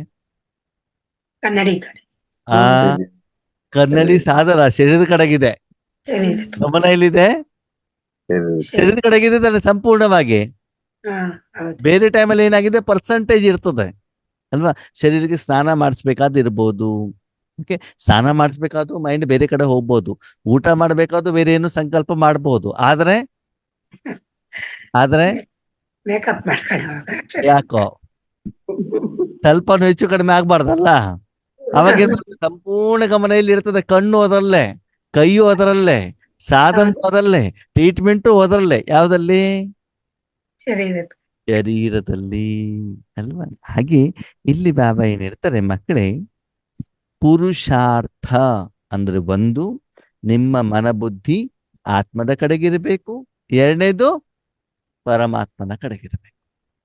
ಕನ್ನಡಿ ಕಡೆ ಆ ಕನ್ನಡಿ ಸಾಧನ ಶರೀರದ ಕಡೆಗಿದೆ, ಶರೀರ. ಗಮನ ಎಲ್ಲಿದೆ? ಶರೀರದ ಕಡೆಗಿದೆ ತಾನೆ ಸಂಪೂರ್ಣವಾಗಿ. ಹೌದು. ಬೇರೆ ಟೈಮಲ್ಲಿ ಏನಾಗಿದೆ, ಪರ್ಸೆಂಟೇಜ್ ಇರ್ತದೆ ಅಲ್ವಾ? ಶರೀರಕ್ಕೆ ಸ್ನಾನ ಮಾಡಿಸ್ಬೇಕಾದ್ ಇರ್ಬೋದು. ಓಕೆ, ಸ್ನಾನ ಮಾಡಿಸ್ಬೇಕಾದ್ರು ಮೈಂಡ್ ಬೇರೆ ಕಡೆ ಹೋಗ್ಬೋದು, ಊಟ ಮಾಡ್ಬೇಕಾದ್ರು ಬೇರೆ ಏನು ಸಂಕಲ್ಪ ಮಾಡ್ಬೋದು. ಆದ್ರೆ ಮೇಕಪ್ ಮಾಡ್ಕೊಂಡೆ ಯಾಕೋ ಸ್ವಲ್ಪ ಹೆಚ್ಚು ಕಡಿಮೆ ಆಗ್ಬಾರ್ದಲ್ಲ. ಅವಾಗ ಸಂಪೂರ್ಣ ಗಮನ ಇಲ್ಲಿ ಇರ್ತದೆ. ಕಣ್ಣು ಅದರಲ್ಲೇ, ಕೈಯು ಅದರಲ್ಲೇ, ಸಾಧನ ಅದರಲ್ಲೇ, ಟ್ರೀಟ್ಮೆಂಟು ಅದರಲ್ಲೇ. ಯಾವ್ದಲ್ಲಿ? ಶರೀರದಲ್ಲಿ ಅಲ್ವಾ? ಹಾಗೆ ಇಲ್ಲಿ ಬಾಬಾ ಏನ್ ಹೇಳ್ತಾರೆ, ಮಕ್ಕಳೇ, ಪುರುಷಾರ್ಥ ಅಂದ್ರೆ ಒಂದು, ನಿಮ್ಮ ಮನಬುದ್ಧಿ ಆತ್ಮದ ಕಡೆಗಿರ್ಬೇಕು. ಎರಡನೇದು ಪರಮಾತ್ಮನ ಕಡೆಗಿರ್ಬೇಕು.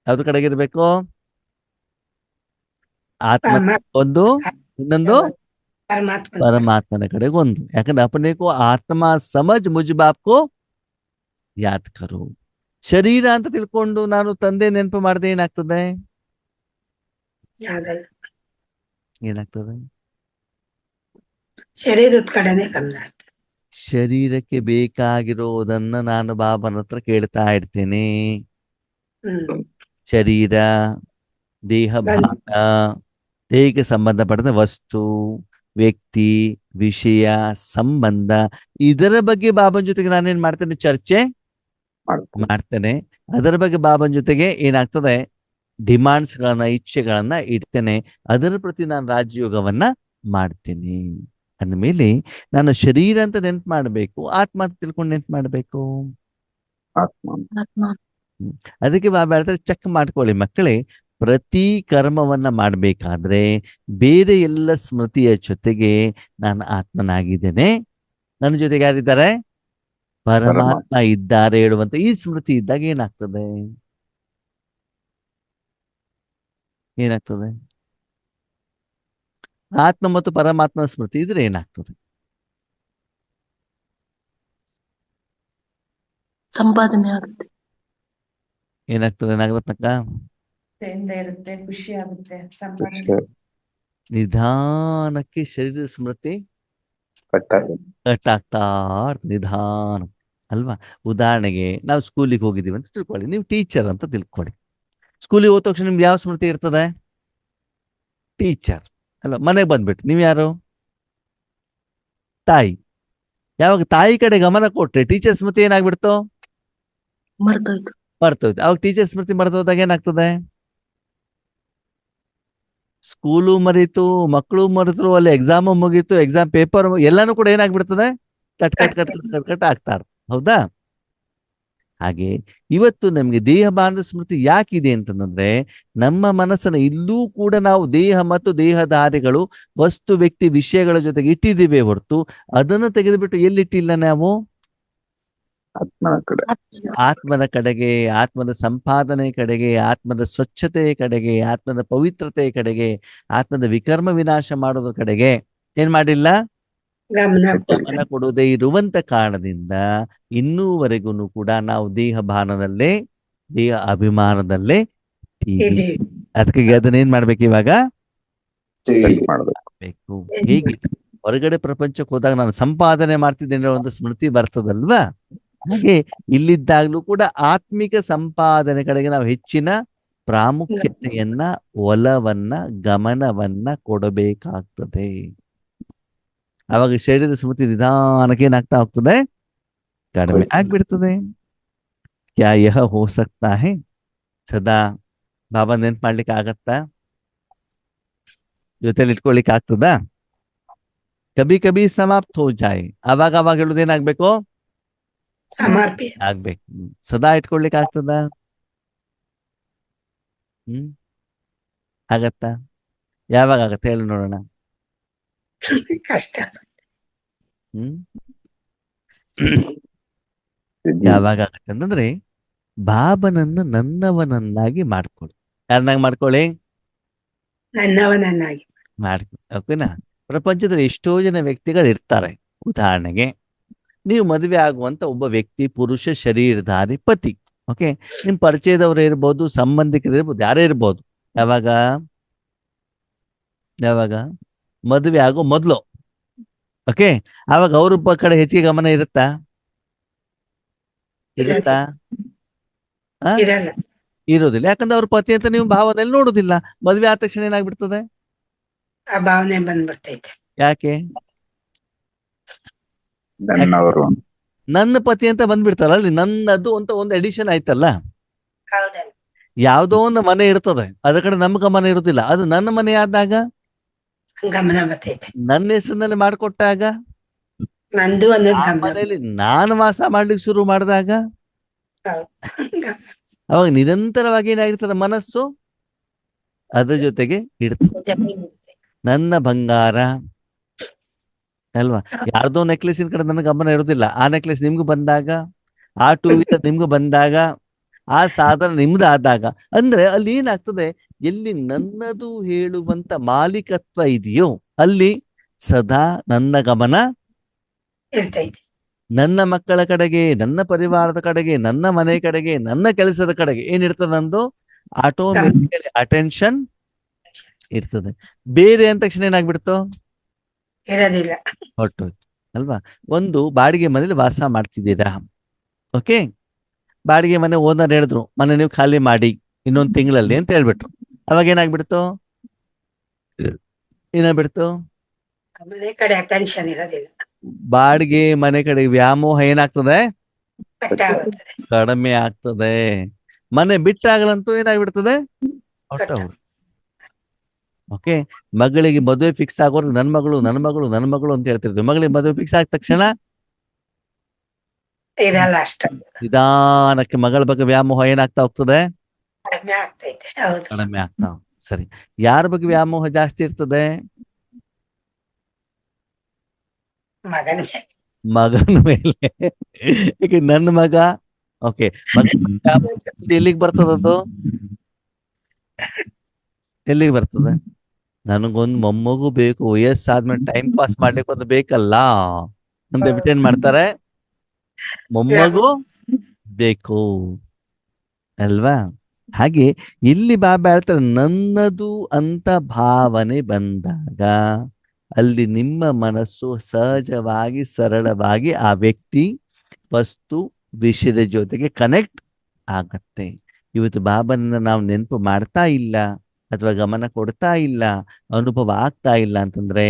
ಯಾವ್ದ್ರ ಕಡೆಗಿರ್ಬೇಕು? ಆತ್ಮ ಪರಮಾತ್ಮ ಒಂದು, ಇನ್ನೊಂದು ಪರಮಾತ್ಮ ಪರಮಾತ್ಮನ ಕಡೆಗೆ ಒಂದು. ಯಾಕಂದ್ರೆ ಅಪನೇಕೋ ಆತ್ಮ ಸಮಜ್ ಮುಜ್ ಬಾಪ್ಕೋ ಯಾದ್ ಕರು. ಶರೀರ ಅಂತ ತಿಳ್ಕೊಂಡು ನಾನು ತಂದೆ ನೆನಪು ಮಾಡದೆ ಏನಾಗ್ತದೆ? ಯಾವ್ದಲ್ಲ ಏನಾಗ್ತದೆ? ಶರೀರದ ಕಡೆನೆ ಗಮನ ಆಗ್ತದೆ. ಶರೀರಕ್ಕೆ ಬೇಕಾಗಿರೋದನ್ನ ನಾನು ಬಾಬನ ಹತ್ರ ಕೇಳ್ತಾ ಇರ್ತೇನೆ. ಶರೀರ, ದೇಹ ಭಾಗ, ದೇಹಕ್ಕೆ ಸಂಬಂಧಪಟ್ಟ ವಸ್ತು, ವ್ಯಕ್ತಿ, ವಿಷಯ, ಸಂಬಂಧ, ಇದರ ಬಗ್ಗೆ ಬಾಬನ ಜೊತೆಗೆ ನಾನೇನ್ ಮಾಡ್ತೇನೆ? ಚರ್ಚೆ ಮಾಡ್ತೇನೆ. ಅದರ ಬಗ್ಗೆ ಬಾಬನ ಜೊತೆಗೆ ಏನಾಗ್ತದೆ? ಡಿಮಾಂಡ್ಸ್ ಗಳನ್ನ, ಇಚ್ಛೆಗಳನ್ನ ಇಡ್ತೇನೆ. ಅದರ ಪ್ರತಿ ನಾನು ರಾಜಯೋಗವನ್ನ ಮಾಡ್ತೇನೆ. ಅಂದ್ಮೇಲೆ ನಾನು ಶರೀರ ಅಂತ ನೆನ್ಪು ಮಾಡ್ಬೇಕು, ಆತ್ಮ ಅಂತ ತಿಳ್ಕೊಂಡು ನೆನ್ಪು ಮಾಡ್ಬೇಕು. ಆತ್ಮ. ಅದಕ್ಕೆ ಬಾಬಾ ಹೇಳ್ತಾರೆ, ಚೆಕ್ ಮಾಡ್ಕೊಳ್ಳಿ ಮಕ್ಕಳೇ. ಪ್ರತಿ ಕರ್ಮವನ್ನ ಮಾಡ್ಬೇಕಾದ್ರೆ ಬೇರೆ ಎಲ್ಲ ಸ್ಮೃತಿಯ ಜೊತೆಗೆ ನಾನು ಆತ್ಮನಾಗಿದ್ದೇನೆ, ನನ್ನ ಜೊತೆಗೆ ಯಾರಿದ್ದಾರೆ? ಪರಮಾತ್ಮ ಇದ್ದಾರೆ ಹೇಳುವಂತ ಈ ಸ್ಮೃತಿ ಇದ್ದಾಗ ಏನಾಗ್ತದೆ? ಏನಾಗ್ತದೆ? ಆತ್ಮ ಮತ್ತು ಪರಮಾತ್ಮನ ಸ್ಮೃತಿ ಇದ್ರೆ ಏನಾಗ್ತದೆ? ಸಂಪಾದನೆ ಆಗುತ್ತೆ. ಏನಾಗ್ತದೆ ನಾಗರತ್ನಕ್ಕ? ಇರುತ್ತೆ, ಖುಷಿ ಆಗುತ್ತೆ, ಸಂಪಾದನೆ. ನಿಧಾನಕ್ಕೆ ಶರೀರದ ಸ್ಮೃತಿ ಕಟ್ಟಾಗ್ತಾ ಇರ್ತದೆ, ನಿಧಾನ ಅಲ್ವಾ? ಉದಾಹರಣೆಗೆ ನಾವು ಸ್ಕೂಲಿಗೆ ಹೋಗಿದ್ದೀವಿ ಅಂತ ತಿಳ್ಕೊಳ್ಳಿ, ನೀವು ಟೀಚರ್ ಅಂತ ತಿಳ್ಕೊಳ್ಳಿ. ಸ್ಕೂಲಿಗೆ ಹೋದ ತಕ್ಷಣ ನಿಮ್ಗೆ ಯಾವ ಸ್ಮೃತಿ ಇರ್ತದೆ? ಟೀಚರ್ ಅಲ್ವಾ? ಮನೆಗೆ ಬಂದ್ಬಿಟ್ಟು ನೀವು ಯಾರು? ತಾಯಿ. ಯಾವಾಗ ತಾಯಿ ಕಡೆ ಗಮನ ಕೊಟ್ರೆ ಟೀಚರ್ ಸ್ಮೃತಿ ಏನಾಗ್ಬಿಡ್ತು? ಮರ್ತೋಯ್ತು. ಮರ್ತೋಯ್ತು. ಅವಾಗ ಟೀಚರ್ ಸ್ಮೃತಿ ಮರ್ತೋದಾಗ ಏನಾಗ್ತದೆ? ಸ್ಕೂಲು ಮರೀತು, ಮಕ್ಕಳು ಮರೆತರು, ಅಲ್ಲಿ ಎಕ್ಸಾಮ್ ಮುಗೀತು, ಎಕ್ಸಾಮ್ ಪೇಪರ್ ಎಲ್ಲಾನು ಕೂಡ ಏನಾಗ್ಬಿಡ್ತದೆ? Cut cut cut cut cut cut ಆಗ್ತಾ ಇರ್ತದೆ. ಹೌದಾ? ಹಾಗೆ ಇವತ್ತು ನಮ್ಗೆ ದೇಹ ಬಾಂಧ ಸ್ಮೃತಿ ಯಾಕಿದೆ ಅಂತಂದ್ರೆ, ನಮ್ಮ ಮನಸ್ಸನ್ನ ಇಲ್ಲೂ ಕೂಡ ನಾವು ದೇಹ ಮತ್ತು ದೇಹಧಾರಿಗಳು, ವಸ್ತು, ವ್ಯಕ್ತಿ, ವಿಷಯಗಳ ಜೊತೆಗೆ ಇಟ್ಟಿದ್ದೀವಿ ಹೊರತು ಅದನ್ನು ತೆಗೆದುಬಿಟ್ಟು ಎಲ್ಲಿಟ್ಟಿಲ್ಲ ನಾವು? ಆತ್ಮದ ಕಡೆಗೆ, ಆತ್ಮದ ಸಂಪಾದನೆ ಕಡೆಗೆ, ಆತ್ಮದ ಸ್ವಚ್ಛತೆಯ ಕಡೆಗೆ, ಆತ್ಮದ ಪವಿತ್ರತೆಯ ಕಡೆಗೆ, ಆತ್ಮದ ವಿಕರ್ಮ ವಿನಾಶ ಮಾಡೋದ್ರ ಕಡೆಗೆ ಏನ್ ಮಾಡಿಲ್ಲ? ಗಮನ ಕೊಡುವುದೇ ಇರುವಂತ ಕಾರಣದಿಂದ ಇನ್ನೂವರೆಗೂ ಕೂಡ ನಾವು ದೇಹ ಭಾನದಲ್ಲೇ, ದೇಹ ಅಭಿಮಾನದಲ್ಲೇ ಇದ್ದೀವಿ. ಅದಕ್ಕೆ ಅದನ್ನೇನ್ ಮಾಡ್ಬೇಕು? ಇವಾಗ ಮಾಡ್ಬೇಕು. ಹೇಗೆ ಹೊರಗಡೆ ಪ್ರಪಂಚಕ್ಕೆ ಹೋದಾಗ ನಾನು ಸಂಪಾದನೆ ಮಾಡ್ತಿದ್ದೇನೆ ಒಂದು ಸ್ಮೃತಿ ಬರ್ತದಲ್ವಾ? ಹಾಗೆ ಇಲ್ಲಿದ್ದಾಗ್ಲೂ ಕೂಡ ಆತ್ಮಿಕ ಸಂಪಾದನೆ ಕಡೆಗೆ ನಾವು ಹೆಚ್ಚಿನ ಪ್ರಾಮುಖ್ಯತೆಯನ್ನ, ಒಲವನ್ನ, ಗಮನವನ್ನ ಕೊಡಬೇಕಾಗ್ತದೆ. ಅವಾಗ ಶರೀರದ ಸ್ಮೃತಿ ನಿಧಾನಕ್ಕೆ ಏನಾಗ್ತಾ ಹೋಗ್ತದೆ? ಕಡಿಮೆ ಆಗ್ಬಿಡ್ತದೆ. ಕ್ಯಾ ಯಹ ಹೋ ಸಕ್ತಾ ಹೇ? ಸದಾ ಬಾಬಾ ನೆನ್ಪು ಮಾಡ್ಲಿಕ್ಕೆ ಆಗತ್ತಾ? ಜೊತೆಲಿ ಇಟ್ಕೊಳ್ಲಿಕ್ಕೆ ಆಗ್ತದಾ? ಕಬಿ ಕಬಿ ಸಮಾಪ್ತ ಹೋ ಜಾಯ್. ಅವಾಗ ಹೇಳುದೇನಾಗ್ಬೇಕು? ಆಗ್ಬೇಕು. ಸದಾ ಇಟ್ಕೊಳ್ಲಿಕ್ಕೆ ಆಗ್ತದ? ಆಗತ್ತಾ? ಯಾವಾಗ ಆಗತ್ತೆ ಹೇಳಿ ನೋಡೋಣ. ಕಷ್ಟ. ಯಾವಾಗ ಆಗತ್ತೆ ಅಂತಂದ್ರೆ, ಬಾಬನನ್ನ ನನ್ನವನನ್ನಾಗಿ ಮಾಡ್ಕೊಳ್ಳಿ. ಯಾರನ್ನಾಗಿ ಮಾಡ್ಕೊಳ್ಳಿ? ನನ್ನವನನ್ನಾಗಿ ಮಾಡ್ಕೊಳ್ಳಿ. ಓಕೆನಾ? ಪ್ರಪಂಚದಲ್ಲಿ ಎಷ್ಟೋ ಜನ ವ್ಯಕ್ತಿಗಳು ಇರ್ತಾರೆ. ಉದಾಹರಣೆಗೆ ನೀವು ಮದುವೆ ಆಗುವಂತ ಒಬ್ಬ ವ್ಯಕ್ತಿ, ಪುರುಷ, ಶರೀರಧಾರಿ ಪತಿ. ಓಕೆ, ನಿಮ್ ಪರಿಚಯದವರು ಇರ್ಬೋದು, ಸಂಬಂಧಿಕರು ಇರ್ಬೋದು, ಯಾರೇ ಇರ್ಬೋದು. ಯಾವಾಗ ಮದುವೆ ಆಗೋ ಮೊದಲು. ಓಕೆ, ಆವಾಗ ಅವ್ರ ಕಡೆ ಹೆಚ್ಚಿಗೆ ಗಮನ ಇರುತ್ತಾ? ಇರೋದಿಲ್ಲ. ಯಾಕಂದ್ರೆ ಅವ್ರ ಪತಿ ಅಂತ ನೀವು ಭಾವದಲ್ಲಿ ನೋಡುದಿಲ್ಲ. ಮದುವೆ ಆದ ತಕ್ಷಣ ಏನಾಗ್ಬಿಡ್ತದೆ? ಆ ಭಾವನೆ ಬಂದ್ಬಿಡ್ತೈತೆ. ಯಾಕೆ? ನನ್ನ ಪತಿ ಅಂತ ಬಂದ್ಬಿಡ್ತಾರಲ್ಲ ಅಲ್ಲಿ, ನನ್ನದು ಅಂತ ಒಂದು ಎಡಿಷನ್ ಆಯ್ತಲ್ಲ. ಯಾವ್ದೋ ಒಂದು ಮನೆ ಇರ್ತದೆ, ಅದ್ರ ಕಡೆ ನಮ್ಮ ಗಮನ ಇರುದಿಲ್ಲ. ಅದು ನನ್ನ ಮನೆ ಆದಾಗ ಗಮನ ಬರ್ತೈತೆ. ನನ್ನ ಹೆಸರಿನಲ್ಲಿ ಮಾಡಿಕೊಟ್ಟಾಗ, ನಂದು ಮನೆಯಲ್ಲಿ ನಾನು ವಾಸ ಮಾಡ್ಲಿಕ್ಕೆ ಶುರು ಮಾಡಿದಾಗ, ಅವಾಗ ನಿರಂತರವಾಗಿ ಏನಾಗಿರ್ತದೆ? ಮನಸ್ಸು ಅದ್ರ ಜೊತೆಗೆ ಇಡ್ತದೆ. ನನ್ನ ಬಂಗಾರ ಅಲ್ವಾ? ಯಾರ್ದೋ ನೆಕ್ಲೆಸಿನ ಕಡೆ ನನ್ನ ಗಮನ ಇರುದಿಲ್ಲ. ಆ ನೆಕ್ಲೆಸ್ ನಿಮ್ಗೂ ಬಂದಾಗ, ಆ ಟೂ ವೀಲರ್ ನಿಮ್ಗೂ ಬಂದಾಗ, ಆ ಸಾಧನ ನಿಮ್ದಾದಾಗ ಅಂದ್ರೆ ಅಲ್ಲಿ ಏನಾಗ್ತದೆ, ಎಲ್ಲಿ ನನ್ನದು ಹೇಳುವಂತ ಮಾಲೀಕತ್ವ ಇದೆಯೋ ಅಲ್ಲಿ ಸದಾ ನನ್ನ ಗಮನ ಇರ್ತೈತಿ. ನನ್ನ ಮಕ್ಕಳ ಕಡೆಗೆ, ನನ್ನ ಪರಿವಾರದ ಕಡೆಗೆ, ನನ್ನ ಮನೆ ಕಡೆಗೆ, ನನ್ನ ಕೆಲಸದ ಕಡೆಗೆ ಏನಿರ್ತದೆ, ನಂದು ಆಟೋಮೆಟಿಕಲಿ ಅಟೆನ್ಷನ್ ಇರ್ತದೆ. ಬೇರೆ ಅಂದ ತಕ್ಷಣ ಏನಾಗ್ಬಿಡ್ತು, ಇರೋದಿಲ್ಲ. ಹೊರಟೋಯ್ತು ಅಲ್ವಾ. ಒಂದು ಬಾಡಿಗೆ ಮನೇಲಿ ವಾಸ ಮಾಡ್ತಿದ್ದೀರಾ, ಓಕೆ, ಬಾಡಿಗೆ ಮನೆ ಓನರ್ ಹೇಳಿದ್ರು ಮನೆ ನೀವು ಖಾಲಿ ಮಾಡಿ ಇನ್ನೊಂದು ತಿಂಗಳಲ್ಲಿ ಅಂತ ಹೇಳ್ಬಿಟ್ರು. ಅವಾಗ ಏನಾಗ್ಬಿಡ್ತು, ಏನಾಗ್ಬಿಡ್ತು, ಮನೆ ಕಡೆ ಅಟೆನ್ಷನ್ ಇರೋದಿಲ್ಲ. ಬಾಡಿಗೆ ಮನೆ ಕಡೆ ವ್ಯಾಮೋಹ ಏನಾಗ್ತದೆ, ಕಟ್ಟಾಗುತ್ತದೆ. ಕಡಿಮೆ ಆಗ್ತದೆ. ಮನೆ ಬಿಟ್ಟಾಗಲಂತೂ ಏನಾಗ್ಬಿಡ್ತದೆ, ಹೊರಟವ್ರು. ಓಕೆ, ಮಗಳಿಗೆ ಮದುವೆ ಫಿಕ್ಸ್ ಆಗೋರು ನನ್ ಮಗಳು ನನ್ ಮಗಳು ನನ್ ಮಗಳು ಅಂತ ಹೇಳ್ತಿರ್ತೀವಿ. ಮಗಳಿಗೆ ಮದುವೆ ಫಿಕ್ಸ್ ಆದ ತಕ್ಷಣ ಇರಲ್ಲ ಅಷ್ಟ. ನಿಧಾನಕ್ಕೆ ಮಗಳ ಬಗ್ಗೆ ವ್ಯಾಮೋಹ ಏನಾಗ್ತಾ ಹೋಗ್ತದೆ, ಕಡಿಮೆ ಆಗ್ತೈತೆ. ಹೌದು. ಕಡಿಮೆ ಆಗ್ತಾ ಹೋಗ್ತದೆ. ಸರಿ, ಯಾರ ಬಗ್ಗೆ ವ್ಯಾಮೋಹ ಜಾಸ್ತಿ ಇರ್ತದೆ, ಮಗನ ಮೇಲೆ. ಮಗನ ಮೇಲೆ. ಈಗ ನನ್ನ ಮಗ, ಓಕೆ, ಎಲ್ಲಿಗೆ ಬರ್ತದದು, ಎಲ್ಲಿಗೆ ಬರ್ತದೆ, ನನಗೊಂದು ಮೊಮ್ಮಗು ಬೇಕು, ವಯಸ್ಸಾದ್ಮೇಲೆ ಟೈಮ್ ಪಾಸ್ ಮಾಡ್ಲಿಕ್ಕೆ ಒಂದು ಬೇಕಲ್ಲ ಅಂತ ಬಿಟ್ಟು ಏನ್ ಮಾಡ್ತಾರೆ, ಮೊಮ್ಮಗು ಬೇಕು ಅಲ್ವಾ. ಹಾಗೆ ಇಲ್ಲಿ ಬಾಬಾ ಹೇಳ್ತಾರೆ, ನನ್ನದು ಅಂತ ಭಾವನೆ ಬಂದಾಗ ಅಲ್ಲಿ ನಿಮ್ಮ ಮನಸ್ಸು ಸಹಜವಾಗಿ ಸರಳವಾಗಿ ಆ ವ್ಯಕ್ತಿ ವಸ್ತು ವಿಷಯದ ಜೊತೆಗೆ ಕನೆಕ್ಟ್ ಆಗತ್ತೆ. ಇವತ್ತು ಬಾಬನನ್ನ ನಾವು ನೆನಪು ಮಾಡ್ತಾ ಇಲ್ಲ ಅಥವಾ ಗಮನ ಕೊಡ್ತಾ ಇಲ್ಲ, ಅನುಭವ ಆಗ್ತಾ ಇಲ್ಲ ಅಂತಂದ್ರೆ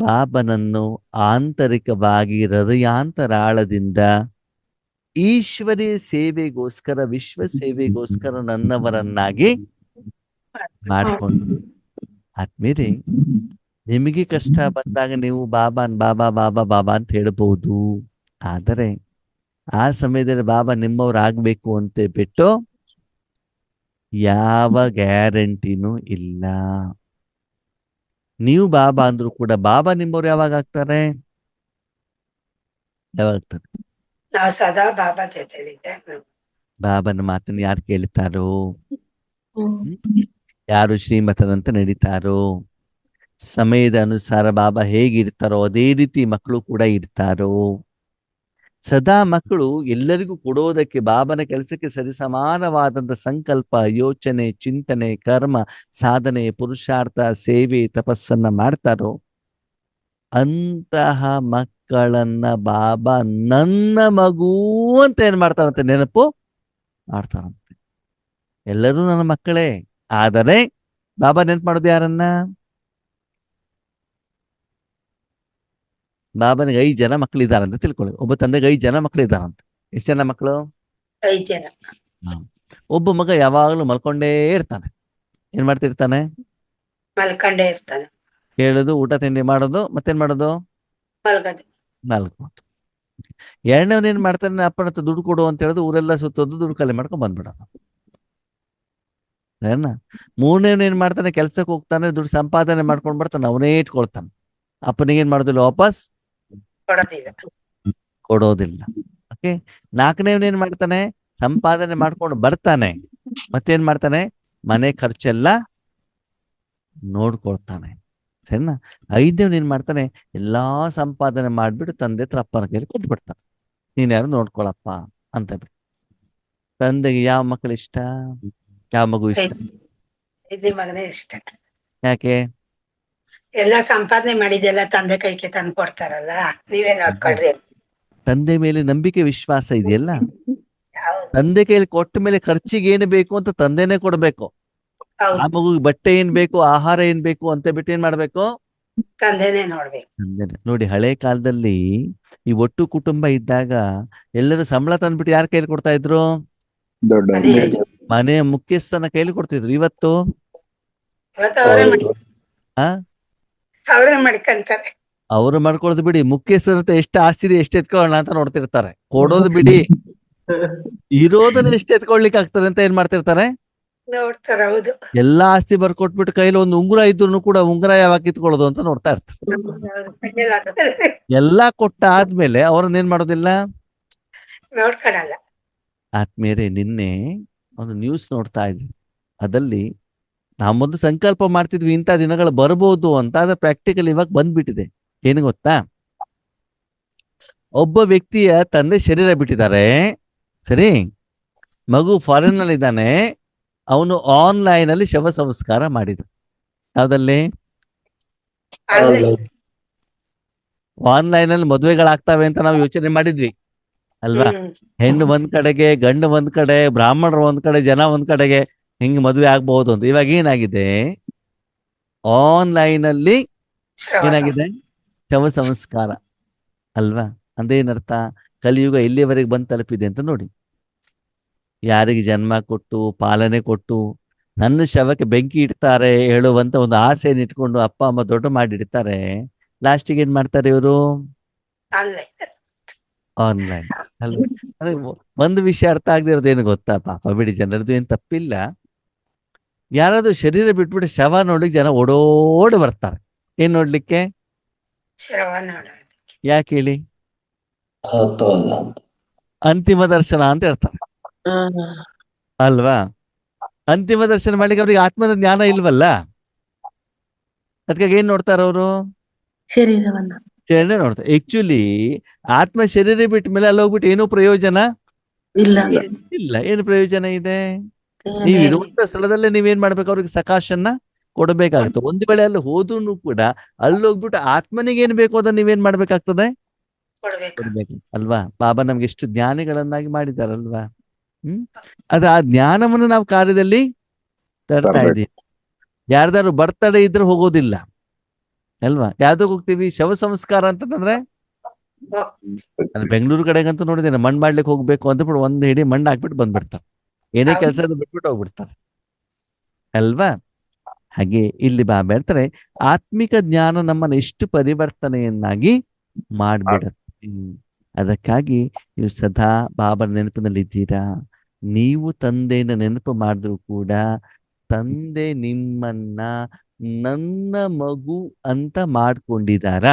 ಬಾಬನನ್ನು ಆಂತರಿಕವಾಗಿ ಹೃದಯಾಂತರಾಳದಿಂದ ಈಶ್ವರೀಯ ಸೇವೆಗೋಸ್ಕರ, ವಿಶ್ವ ಸೇವೆಗೋಸ್ಕರ ನನ್ನವರನ್ನಾಗಿ ಮಾಡಿಕೊಂಡು. ಆದ್ಮೇಲೆ ನಿಮಗೆ ಕಷ್ಟ ಬಂದಾಗ ನೀವು ಬಾಬಾ ಬಾಬಾ ಬಾಬಾ ಬಾಬಾ ಅಂತ ಹೇಳ್ಬಹುದು, ಆದರೆ ಆ ಸಮಯದಲ್ಲಿ ಬಾಬಾ ನಿಮ್ಮವ್ರಾಗ್ಬೇಕು ಅಂತ ಬಿಟ್ಟು ಯಾವ ಗ್ಯಾರಂಟಿನೂ ಇಲ್ಲ. ನೀವು ಬಾಬಾ ಅಂದ್ರೂ ಕೂಡ ಬಾಬಾ ನಿಮ್ಮವ್ರು ಯಾವಾಗ ಆಗ್ತಾರೆ, ಯಾವಾಗ ಆಗ್ತಾರೆ, ನಾವು ಸದಾ ಬಾಬಾ ಜೊತೆಲಿದ್ದೆ. ಬಾಬನ ಮಾತನ್ನು ಯಾರು ಕೇಳ್ತಾರೋ, ಹ್ಮ್. ಯಾರು ಶ್ರೀಮತದಂತೆ ನಡೀತಾರೋ, ಸಮಯದ ಅನುಸಾರ ಬಾಬಾ ಹೇಗಿರ್ತಾರೋ ಅದೇ ರೀತಿ ಮಕ್ಕಳು ಕೂಡ ಇರ್ತಾರೋ. ಸದಾ ಮಕ್ಕಳು ಎಲ್ಲರಿಗೂ ಕೊಡೋದಕ್ಕೆ, ಬಾಬನ ಕೆಲಸಕ್ಕೆ ಸರಿಸಮಾನವಾದಂತ ಸಂಕಲ್ಪ, ಯೋಚನೆ, ಚಿಂತನೆ, ಕರ್ಮ, ಸಾಧನೆ, ಪುರುಷಾರ್ಥ, ಸೇವೆ, ತಪಸ್ಸನ್ನ ಮಾಡ್ತಾರೋ ಅಂತಹ ಮಕ್ಕಳನ್ನ ಬಾಬಾ ನನ್ನ ಮಗು ಅಂತ ಏನ್ ಮಾಡ್ತಾರಂತೆ, ನೆನಪು ಮಾಡ್ತಾರಂತೆ. ಎಲ್ಲರೂ ನನ್ನ ಮಕ್ಕಳೇ, ಆದರೆ ಬಾಬಾ ನೆನಪು ಮಾಡೋದು ಯಾರನ್ನ, ಬಾಬನಿಗೆ 5 ಜನ ಮಕ್ಕಳಿದ್ದಾರೆ ಅಂತ ತಿಳ್ಕೊಳ್ಳಿ. ಒಬ್ಬ ತಂದೆಗೆ 5 ಜನ ಮಕ್ಕಳಿದ್ದಾರಂತೆ. ಎಷ್ಟು ಜನ ಮಕ್ಕಳು, 5 ಜನ. ಒಬ್ಬ ಮಗ ಯಾವಾಗಲೂ ಮಲ್ಕೊಂಡೇ ಇರ್ತಾನೆ. ಏನ್ ಮಾಡ್ತಿರ್ತಾನೆ, ಮಲ್ಕೊಂಡೇ ಇರ್ತಾನೆ. ಹೇಳೋದು, ಊಟ ತಿಂಡಿ ಮಾಡೋದು, ಮತ್ತೇನ್ ಮಾಡೋದು, ಮಲ್ಗದು. ಮಲ್ಕೋದು. ಎರಡನೇವನ್ ಏನ್ ಮಾಡ್ತಾನೆ, ಅಪ್ಪನ ಹತ್ರ ದುಡ್ಡು ಕೊಡು ಅಂತ ಹೇಳೋದು, ಊರೆಲ್ಲ ಸುತ್ತೋದು, ದುಡ್ಡು ಖಾಲಿ ಮಾಡ್ಕೊಂಡ್ ಬಂದ್ಬಿಡೋದು. ಏನ ಮೂರನೇವನ್ ಏನ್ ಮಾಡ್ತಾನೆ, ಕೆಲ್ಸಕ್ಕೆ ಹೋಗ್ತಾನೆ, ದುಡ್ಡು ಸಂಪಾದನೆ ಮಾಡ್ಕೊಂಡ್ ಬರ್ತಾನೆ, ಅವನೇ ಇಟ್ಕೊಳ್ತಾನೆ. ಅಪ್ಪನಿಗೆ ಏನ್ ಮಾಡೋದಿಲ್ಲ, ವಾಪಸ್ ಕೊಡೋದಿಲ್ಲ. ಕೊಡೋದಿಲ್ಲ. ಓಕೆ, ನಾಲ್ಕನೇವನ್ ಏನ್ ಮಾಡ್ತಾನೆ, ಸಂಪಾದನೆ ಮಾಡ್ಕೊಂಡು ಬರ್ತಾನೆ, ಮತ್ತೇನ್ ಮಾಡ್ತಾನೆ, ಮನೆ ಖರ್ಚೆಲ್ಲ ನೋಡ್ಕೊಳ್ತಾನೆ. ಸರಿನಾ. 5ನೇವನ್ ಏನ್ ಮಾಡ್ತಾನೆ, ಎಲ್ಲಾ ಸಂಪಾದನೆ ಮಾಡ್ಬಿಟ್ಟು ತಂದೆ ಹತ್ರ ಅಪ್ಪನ ಕೈಲಿ ಕೊಟ್ಬಿಡ್ತಾನೆ, ನೀನ್ ಯಾರು ನೋಡ್ಕೊಳಪ್ಪ ಅಂತ ಬಿಟ್ಟು. ತಂದೆಗೆ ಯಾವ ಮಕ್ಕಳು ಇಷ್ಟ, ಯಾವ ಮಗು ಇಷ್ಟ, ಇಲ್ಲಿ ಮಗನೇ ಇಷ್ಟ. ಯಾಕೆ, ಎಲ್ಲ ಸಂಪಾದನೆ ಮಾಡಿದೆಲ್ಲ ತಂದೆ ಕೈಗೆ ತಂದು ಕೊಡ್ತಾರಲ್ಲ, ನೀವೇ ನೋಡ್ಕೊಳ್ರಿ. ತಂದೆ ಮೇಲೆ ನಂಬಿಕೆ ವಿಶ್ವಾಸ ಇದೆಯಲ್ಲ, ಹೌದು. ತಂದೆ ಕೈಲಿ ಕೊಟ್ಟ ಮೇಲೆ ಖರ್ಚಿಗೆ ಏನು ಬೇಕು ಅಂತ ತಂದೆನೇ ಕೊಡ್ಬೇಕು. ಆ ಹೌದು, ಮಗುಗೆ ಬಟ್ಟೆ ಏನ್ ಬೇಕು, ಆಹಾರ ಏನ್ ಬೇಕು ಅಂತ ಬಿಟ್ಟು ಏನ್ ಮಾಡ್ಬೇಕು, ತಂದೆನೇ ನೋಡ್ಬೇಕು. ತಂದೆನೇ. ನೋಡಿ, ಹಳೆ ಕಾಲದಲ್ಲಿ ಈ ಒಟ್ಟು ಕುಟುಂಬ ಇದ್ದಾಗ ಎಲ್ಲರೂ ಸಂಬಳ ತಂದ್ಬಿಟ್ಟು ಯಾರ ಕೈಲಿ ಕೊಡ್ತಾ ಇದ್ರು, ದೊಡ್ಡ ಮನೆ ಮನೆಯ ಮುಖ್ಯಸ್ಥನ ಕೈಲಿ ಕೊಡ್ತಿದ್ರು. ಇವತ್ತು ಇವತ್ತು ಅವರೇ ಮಾಡ್ಕೊಂತಾರೆ. ಅವ್ರು ಮಾಡ್ಕೊಳ್ಳೋದು ಬಿಡಿ, ಮುಖ್ಯಸ್ಥರ ಹತ್ರ ಎಷ್ಟು ಆಸ್ತಿ ಇದೆ, ಎಷ್ಟು ಎತ್ಕೊಳ್ಳೋಣ ಅಂತ ನೋಡ್ತಿರ್ತಾರೆ. ಕೊಡೋದು ಬಿಡಿ, ಇರೋದನ್ನ ಎಷ್ಟು ಎತ್ಕೊಳ್ಲಿಕ್ಕೆ ಆಗ್ತದೆ ಅಂತ ಏನ್ ಮಾಡ್ತಿರ್ತಾರೆ, ನೋಡ್ತಾರ. ಹೌದು. ಎಲ್ಲಾ ಆಸ್ತಿ ಬರ್ಕೊಟ್ಬಿಟ್ಟು ಕೈಲಿ ಒಂದು ಉಂಗುರ ಇದ್ರು ಕೂಡ ಉಂಗುರ ಯಾವಾಗ ಕಿತ್ಕೊಳ್ಳೋದು ಅಂತ ನೋಡ್ತಾ ಇರ್ತಾರೆ. ಎಲ್ಲಾ ಕೊಟ್ಟ ಆದ್ಮೇಲೆ ಅವ್ರನ್ನ ಏನ್ ಮಾಡೋದಿಲ್ಲ, ನೋಡ್ಕೊಳಲ್ಲ. ಆದ್ಮೇಲೆ ನಿನ್ನೆ ಒಂದು ನ್ಯೂಸ್ ನೋಡ್ತಾ ಇದ್ವಿ. ಅದಲ್ಲಿ ನಾವು ಮೊದಲು ಸಂಕಲ್ಪ ಮಾಡ್ತಿದ್ವಿ ಇಂಥ ದಿನಗಳು ಬರ್ಬೋದು ಅಂತ, ಆದ್ರೆ ಪ್ರಾಕ್ಟಿಕಲ್ ಇವಾಗ ಬಂದ್ಬಿಟ್ಟಿದೆ. ಏನು ಗೊತ್ತಾ, ಒಬ್ಬ ವ್ಯಕ್ತಿಯ ತಂದೆ ಶರೀರ ಬಿಟ್ಟಿದ್ದಾರೆ, ಸರಿ, ಮಗು ಫಾರಿನ್ ನಲ್ಲಿ ಇದ್ದಾನೆ, ಅವನು ಆನ್ಲೈನ್ ಅಲ್ಲಿ ಶವ ಸಂಸ್ಕಾರ ಮಾಡಿದ. ಯಾವ್ದಲ್ಲಿ? ಆನ್ಲೈನ್ ಅಲ್ಲಿ ಮದುವೆಗಳಾಗ್ತವೆ ಅಂತ ನಾವು ಯೋಚನೆ ಮಾಡಿದ್ವಿ ಅಲ್ವಾ? ಹೆಣ್ಣು ಒಂದ್ ಕಡೆಗೆ, ಗಂಡು ಒಂದ್ ಕಡೆ, ಬ್ರಾಹ್ಮಣರು ಒಂದ್ ಕಡೆ, ಜನ ಒಂದ್ ಕಡೆಗೆ, ಹಿಂಗ್ ಮದುವೆ ಆಗ್ಬಹುದು ಅಂತ. ಇವಾಗ ಏನಾಗಿದೆ, ಆನ್ಲೈನ್ ಅಲ್ಲಿ ಏನಾಗಿದೆ, ಶವ ಸಂಸ್ಕಾರ ಅಲ್ವಾ? ಅಂದೇನರ್ಥ, ಕಲಿಯುಗ ಎಲ್ಲಿವರೆಗೆ ಬಂದು ತಲುಪಿದೆ ಅಂತ ನೋಡಿ. ಯಾರಿಗೆ ಜನ್ಮ ಕೊಟ್ಟು ಪಾಲನೆ ಕೊಟ್ಟು ನನ್ನ ಶವಕ್ಕೆ ಬೆಂಕಿ ಇಡ್ತಾರೆ ಹೇಳುವಂತ ಒಂದು ಆಸೆಯನ್ನು ಇಟ್ಕೊಂಡು ಅಪ್ಪ ಅಮ್ಮ ದೊಡ್ಡ ಮಾಡಿ ಇಡ್ತಾರೆ. ಲಾಸ್ಟಿಗೆ ಏನ್ ಮಾಡ್ತಾರೆ ಇವರು? ಆನ್ಲೈನ್ ಅಲ್ವಾ? ಅಂದ್ರೆ ಒಂದು ವಿಷಯ ಅರ್ಥ ಆಗದೆ ಇರೋದು ಏನು ಗೊತ್ತಾ, ಪಾಪ ಬಿಡಿ, ಜನರದ್ದು ಏನ್ ತಪ್ಪಿಲ್ಲ. ಯಾರಾದ್ರೂ ಶರೀರ ಬಿಟ್ಬಿಟ್ಟು ಶವ ನೋಡ್ಲಿಕ್ಕೆ ಜನ ಓಡೋಡಿ ಬರ್ತಾರೆ. ಏನ್ ನೋಡ್ಲಿಕ್ಕೆ? ಯಾಕೆ ಹೇಳಿ? ಅಂತಿಮ ದರ್ಶನ ಅಂತ ಹೇಳ್ತಾರೆ ಅಲ್ವಾ? ಅಂತಿಮ ದರ್ಶನ ಮಾಡ್ಲಿಕ್ಕೆ ಅವ್ರಿಗೆ ಆತ್ಮದ ಜ್ಞಾನ ಇಲ್ವಲ್ಲ, ಅದಕ್ಕಾಗಿ ಏನ್ ನೋಡ್ತಾರ ಅವರು? ಶರೀರವನ್ನ. ಶರೀರ ನೋಡ್ತಾರೆ. ಆಕ್ಚುಲಿ ಆತ್ಮ ಶರೀರ ಬಿಟ್ಟ ಮೇಲೆ ಅಲ್ಲಿ ಹೋಗ್ಬಿಟ್ಟು ಏನೂ ಪ್ರಯೋಜನ ಇಲ್ಲ. ಇಲ್ಲ. ಏನು ಪ್ರಯೋಜನ ಇದೆ? ನೀವು ಇರುವಂತ ಸ್ಥಳದಲ್ಲೇ ನೀವೇನ್ ಮಾಡ್ಬೇಕು, ಅವ್ರಿಗೆ ಸಕಾಶನ್ನ ಕೊಡಬೇಕಾಗುತ್ತೆ. ಒಂದು ವೇಳೆ ಅಲ್ಲಿ ಹೋದ್ರೂ ಕೂಡ ಅಲ್ಲಿ ಹೋಗ್ಬಿಟ್ಟು ಆತ್ಮನಿಗೆ ಏನ್ ಬೇಕು ಅದನ್ನ ನೀವೇನ್ ಮಾಡ್ಬೇಕಾಗ್ತದೆ, ಕೊಡ್ಬೇಕು ಅಲ್ವಾ? ಬಾಬಾ ನಮ್ಗೆ ಎಷ್ಟು ಜ್ಞಾನಿಗಳನ್ನಾಗಿ ಮಾಡಿದಾರಲ್ವಾ? ಆದ್ರೆ ಆ ಜ್ಞಾನವನ್ನು ನಾವು ಕಾರ್ಯದಲ್ಲಿ ತರ್ತಾ ಇದ್ದೀವಿ. ಯಾರ್ದಾರು ಬರ್ತಡೇ ಇದ್ರೆ ಹೋಗೋದಿಲ್ಲ ಅಲ್ವಾ? ಯಾವ್ದಕ್ ಹೋಗ್ತೀವಿ? ಶವ ಸಂಸ್ಕಾರ ಅಂತಂದ್ರೆ ನಾನು ಬೆಂಗಳೂರು ಕಡೆಗಂತೂ ನೋಡಿದ್ದೇನೆ, ಮಣ್ಣು ಮಾಡ್ಲಿಕ್ಕೆ ಹೋಗ್ಬೇಕು ಅಂತ ಬಿಟ್ಟು ಒಂದ್ ಹಿಡಿ ಮಣ್ಣು ಹಾಕ್ಬಿಟ್ಟು ಬಂದ್ಬಿಡ್ತಾರೆ. ಏನೇ ಕೆಲಸ ಬಿಟ್ಬಿಟ್ಟು ಹೋಗ್ಬಿಡ್ತಾರೆ ಅಲ್ವಾ? ಹಾಗೆ ಇಲ್ಲಿ ಬಾಬಾ ಹೇಳ್ತಾರೆ, ಆತ್ಮಿಕ ಜ್ಞಾನ ನಮ್ಮನ್ನ ಎಷ್ಟು ಪರಿವರ್ತನೆಯನ್ನಾಗಿ ಮಾಡ್ಬಿಡತ್ತೆ. ಅದಕ್ಕಾಗಿ ನೀವು ಸದಾ ಬಾಬರ ನೆನಪಿನಲ್ಲಿದ್ದೀರಾ. ನೀವು ತಂದೆನ ನೆನಪು ಮಾಡಿದ್ರು ಕೂಡ ತಂದೆ ನಿಮ್ಮನ್ನ ನನ್ನ ಮಗು ಅಂತ ಮಾಡ್ಕೊಂಡಿದಾರ.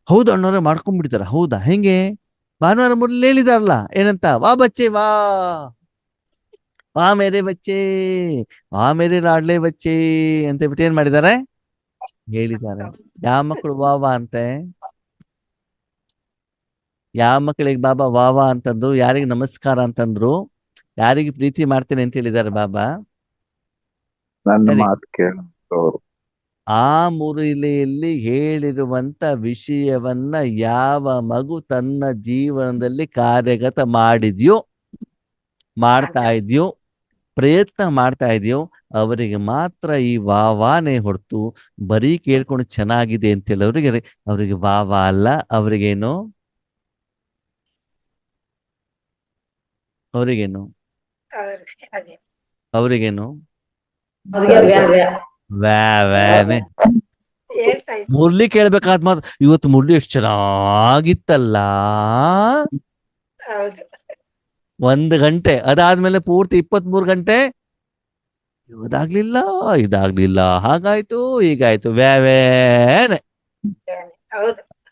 ಹೌದು ಅಣ್ಣವ್ರೆ, ಮಾಡ್ಕೊಂಡ್ಬಿಡ್ತಾರ. ಹೌದಾ? ಹೆಂಗೆ? ಭಾನುವಾರ ಮುರಳಿ ಹೇಳಿದಾರಲ್ಲ, ಏನಂತ? ವಾ ಬಚ್ಚೆ ವಾ, ವಾ ಮೇರೆ ಬಚ್ಚೆ, ವಾ ಮೇರೆ ಲಾಡ್ಲೆ ಬಚ್ಚೆ ಅಂತ ಬಿಟ್ಟು ಏನ್ ಮಾಡಿದ್ದಾರೆ? ಹೇಳಿದ್ದಾರೆ. ಯಾವ ಮಕ್ಕಳು ವಾ ವಾ ಅಂತೆ? ಯಾವ ಮಕ್ಕಳಿಗೆ ಬಾಬಾ ವಾ ವಾ ಅಂತಂದ್ರು? ಯಾರಿಗೆ ನಮಸ್ಕಾರ ಅಂತಂದ್ರು? ಯಾರಿಗೆ ಪ್ರೀತಿ ಮಾಡ್ತೇನೆ ಅಂತ ಹೇಳಿದ್ದಾರೆ ಬಾಬಾ? ನನ್ನ ಮಾತು ಕೇಳೋರು. ಆ ಮುರಳಿಯಲ್ಲಿ ಹೇಳಿರುವಂತ ವಿಷಯವನ್ನ ಯಾವ ಮಗು ತನ್ನ ಜೀವನದಲ್ಲಿ ಕಾರ್ಯಗತ ಮಾಡಿದ್ಯೋ, ಮಾಡ್ತಾ ಇದೆಯೋ, ಪ್ರಯತ್ನ ಮಾಡ್ತಾ ಇದೆಯೋ, ಅವರಿಗೆ ಮಾತ್ರ ಈ ವಾವಾನೇ ಹೊರತು ಬರೀ ಕೇಳ್ಕೊಂಡು ಚೆನ್ನಾಗಿದೆ ಅಂತ ಹೇಳೋರಿಗೆ ಅವರಿಗೆ ವಾವಾ ಅಲ್ಲ. ಅವ್ರಿಗೇನು? ಅವ್ರಿಗೇನು? ಅವ್ರಿಗೇನು? ವ್ಯಾವ್ಯಾನೆ. ಮುರಳಿ ಕೇಳ್ಬೇಕಾದ್ ಮಾತ್ರ, ಇವತ್ತು ಮುರಳಿ ಎಷ್ಟು ಚೆನ್ನಾಗಿತ್ತಲ್ಲ, 1 ಗಂಟೆ. ಅದಾದ್ಮೇಲೆ ಪೂರ್ತಿ 23 ಗಂಟೆ ಇದಾಗ್ಲಿಲ್ಲ, ಹಾಗಾಯ್ತು ಹೀಗಾಯ್ತು, ವ್ಯಾವೇನೆ.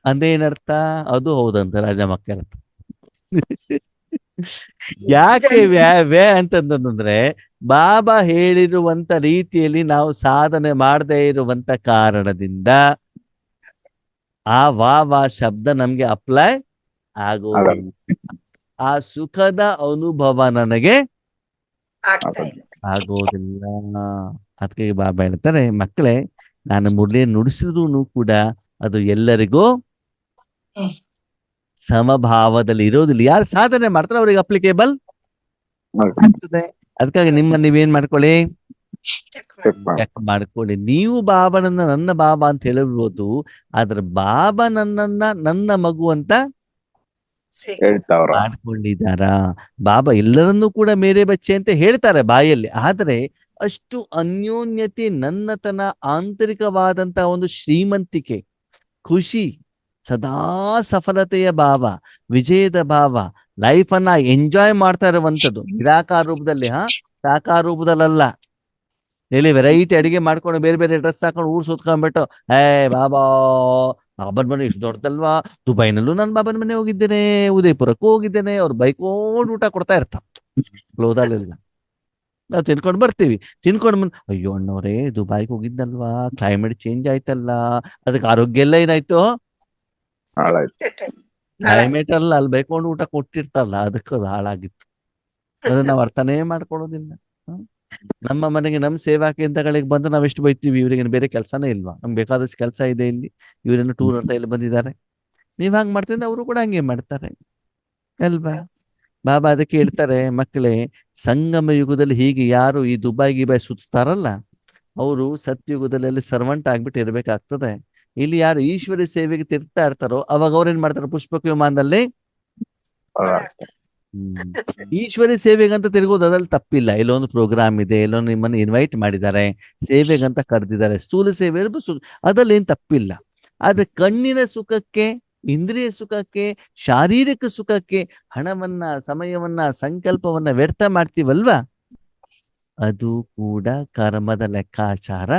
ಅಂದೇನರ್ಥ? ಅದು ಹೌದಂತ ರಾಜ ಮಕ್ಕಳರ್ಥ. ಯಾಕೆ ವ್ಯಾವ್ಯಾ ಅಂತಂದ್ರೆ, ಬಾಬಾ ಹೇಳಿರುವಂತ ರೀತಿಯಲ್ಲಿ ನಾವು ಸಾಧನೆ ಮಾಡದೇ ಇರುವಂತ ಕಾರಣದಿಂದ ಆ ವಾ ಶಬ್ದ ನಮ್ಗೆ ಅಪ್ಲೈ ಆಗೋದಿಲ್ಲ. ಆ ಸುಖದ ಅನುಭವ ನನಗೆ ಆಗೋದಿಲ್ಲ. ಅದಕ್ಕೆ ಬಾಬಾ ಹೇಳ್ತಾರೆ, ಮಕ್ಕಳೇ, ನಾನು ಮುರಳಿಯನ್ನು ನುಡಿಸಿದ್ರು ಕೂಡ ಅದು ಎಲ್ಲರಿಗೂ ಸಮಭಾವದಲ್ಲಿ ಇರೋದಿಲ್ಲ. ಯಾರು ಸಾಧನೆ ಮಾಡ್ತಾರೆ ಅವ್ರಿಗೆ ಅಪ್ಲಿಕೇಬಲ್ ಆಗ್ತದೆ. ಅದಕ್ಕಾಗಿ ನೀವೇನ್ ಮಾಡ್ಕೊಳ್ಳಿ, ಚೆಕ್ ಮಾಡ್ಕೊಳ್ಳಿ. ನೀವು ಬಾಬನನ್ನ ನನ್ನ ಬಾಬಾ ಅಂತ ಹೇಳಿರ್ಬೋದು, ಆದ್ರೆ ಬಾಬಾ ನನ್ನ ಮಗು ಅಂತ ಮಾಡ್ಕೊಂಡಿದ್ದಾರ. ಬಾಬಾ ಎಲ್ಲರನ್ನೂ ಕೂಡ ಮೇರೆ ಬಚ್ಚೆ ಅಂತ ಹೇಳ್ತಾರೆ ಬಾಯಲ್ಲಿ, ಆದ್ರೆ ಅಷ್ಟು ಅನ್ಯೋನ್ಯತೆ, ನನ್ನತನ, ಆಂತರಿಕವಾದಂತ ಒಂದು ಶ್ರೀಮಂತಿಕೆ, ಖುಷಿ, ಸದಾ ಸಫಲತೆಯ ಭಾವ, ವಿಜಯದ ಭಾವ, ಲೈಫ್ ಅನ್ನ ಎಂಜಾಯ್ ಮಾಡ್ತಾ ಇರುವಂತದ್ದು ನಿರಾಕಾರ ರೂಪದಲ್ಲಿ, ಸಾಕಾರ ರೂಪದಲ್ಲ. ಇಲ್ಲಿ ವೆರೈಟಿ ಅಡಿಗೆ ಮಾಡ್ಕೊಂಡು ಬೇರೆ ಬೇರೆ ಡ್ರೆಸ್ ಹಾಕೊಂಡು ಊರ್ ಸುತ್ಕೊಂಡ್ಬಿಟ್ಟು, ಬಾಬಾ ಬಾಬನ್ ಮನೆ ಇಷ್ಟು ದೊಡ್ಡದಲ್ವಾ, ದುಬೈನಲ್ಲೂ ನಾನು ಬಾಬನ ಮನೆ ಹೋಗಿದ್ದೇನೆ, ಉದಯಪುರಕ್ಕೂ ಹೋಗಿದ್ದೇನೆ, ಅವ್ರು ಬೈಕೊಂಡು ಊಟ ಕೊಡ್ತಾ ಇರ್ತಾರೆ. ಕ್ಲೋದಲ್ಲಿಲ್ಲ. ನಾವು ತಿನ್ಕೊಂಡು ಬರ್ತೀವಿ, ತಿನ್ಕೊಂಡು ಬಂದು ಅಯ್ಯೋ ಅಣ್ಣವ್ರೆ ದುಬೈಗೆ ಹೋಗಿದ್ದಲ್ವಾ, ಕ್ಲೈಮೇಟ್ ಚೇಂಜ್ ಆಯ್ತಲ್ಲ, ಅದಕ್ಕೆ ಆರೋಗ್ಯ ಎಲ್ಲ ಏನಾಯ್ತು, ಹಾಳಾಯ್ತು. ಕ್ಲೈಮೇಟ್ ಅಲ್ಲ ಅಲ್ಲಿ ಬೈಕೊಂಡು ಊಟ ಕೊಟ್ಟಿರ್ತಾರಲ್ಲ ಅದಕ್ಕೆ ಅದು ಹಾಳಾಗಿತ್ತು. ಅದನ್ನ ನಾವು ಅರ್ಥನೇ ಮಾಡ್ಕೊಳ್ಳೋದಿಲ್ಲ. ಹ್ಮ್. ನಮ್ಮ ಮನೆಗೆ ನಮ್ಮ ಸೇವಾ ಕೇಂದ್ರಗಳಿಗೆ ಬಂದು ನಾವು ಎಷ್ಟು ಬೈತೀವಿ, ಇವ್ರಿಗೆ ಬೇರೆ ಕೆಲಸನೇ ಇಲ್ವಾ, ನಮ್ಗೆ ಬೇಕಾದಷ್ಟು ಕೆಲಸ ಇದೆ ಇಲ್ಲಿ, ಇವರೇನು ಟೂರ್ ಅಂತ ಇಲ್ಲಿ ಬಂದಿದ್ದಾರೆ. ನೀವ್ ಹಂಗ್ ಮಾಡ್ತಿದ್ರೆ ಅವರು ಕೂಡ ಹಂಗೆ ಮಾಡ್ತಾರೆ ಅಲ್ವಾ. ಬಾಬಾ ಅದಕ್ಕೆ ಹೇಳ್ತಾರೆ, ಮಕ್ಕಳೇ ಸಂಗಮ ಯುಗದಲ್ಲಿ ಹೀಗೆ ಯಾರು ಈ ದುಬೈ ಗಿಬೈ ಸುತ್ತಾರಲ್ಲ ಅವರು ಸತ್ಯುಗದಲ್ಲಿ ಅಲ್ಲಿ ಸರ್ವಂಟ್ ಆಗ್ಬಿಟ್ಟು ಇರ್ಬೇಕಾಗ್ತದೆ. ಇಲ್ಲಿ ಯಾರು ಈಶ್ವರಿ ಸೇವೆಗೆ ತಿರ್ತಾ ಇರ್ತಾರೋ ಅವಾಗ ಅವ್ರೇನ್ ಮಾಡ್ತಾರೆ, ಪುಷ್ಪಕ ವಿಮಾನದಲ್ಲಿ ಹಾಳಾಗ್ತು. ಈಶ್ವರಿ ಸೇವೆಗಂತ ತಿರುಗೋದು ಅದ್ರಲ್ಲಿ ತಪ್ಪಿಲ್ಲ. ಇಲ್ಲೊಂದು ಪ್ರೋಗ್ರಾಮ್ ಇದೆ, ಇಲ್ಲೊಂದು ನಿಮ್ಮನ್ನು ಇನ್ವೈಟ್ ಮಾಡಿದ್ದಾರೆ, ಸೇವೆಗಂತ ಕರೆದಿದ್ದಾರೆ, ಸ್ಥೂಲ ಸೇವೆ ಅದ್ರಲ್ಲಿ ಏನ್ ತಪ್ಪಿಲ್ಲ. ಆದ್ರೆ ಕಣ್ಣಿನ ಸುಖಕ್ಕೆ, ಇಂದ್ರಿಯ ಸುಖಕ್ಕೆ, ಶಾರೀರಿಕ ಸುಖಕ್ಕೆ ಹಣವನ್ನ, ಸಮಯವನ್ನ, ಸಂಕಲ್ಪವನ್ನ ವ್ಯರ್ಥ ಮಾಡ್ತೀವಲ್ವಾ, ಅದು ಕೂಡ ಕರ್ಮದ ಲೆಕ್ಕಾಚಾರ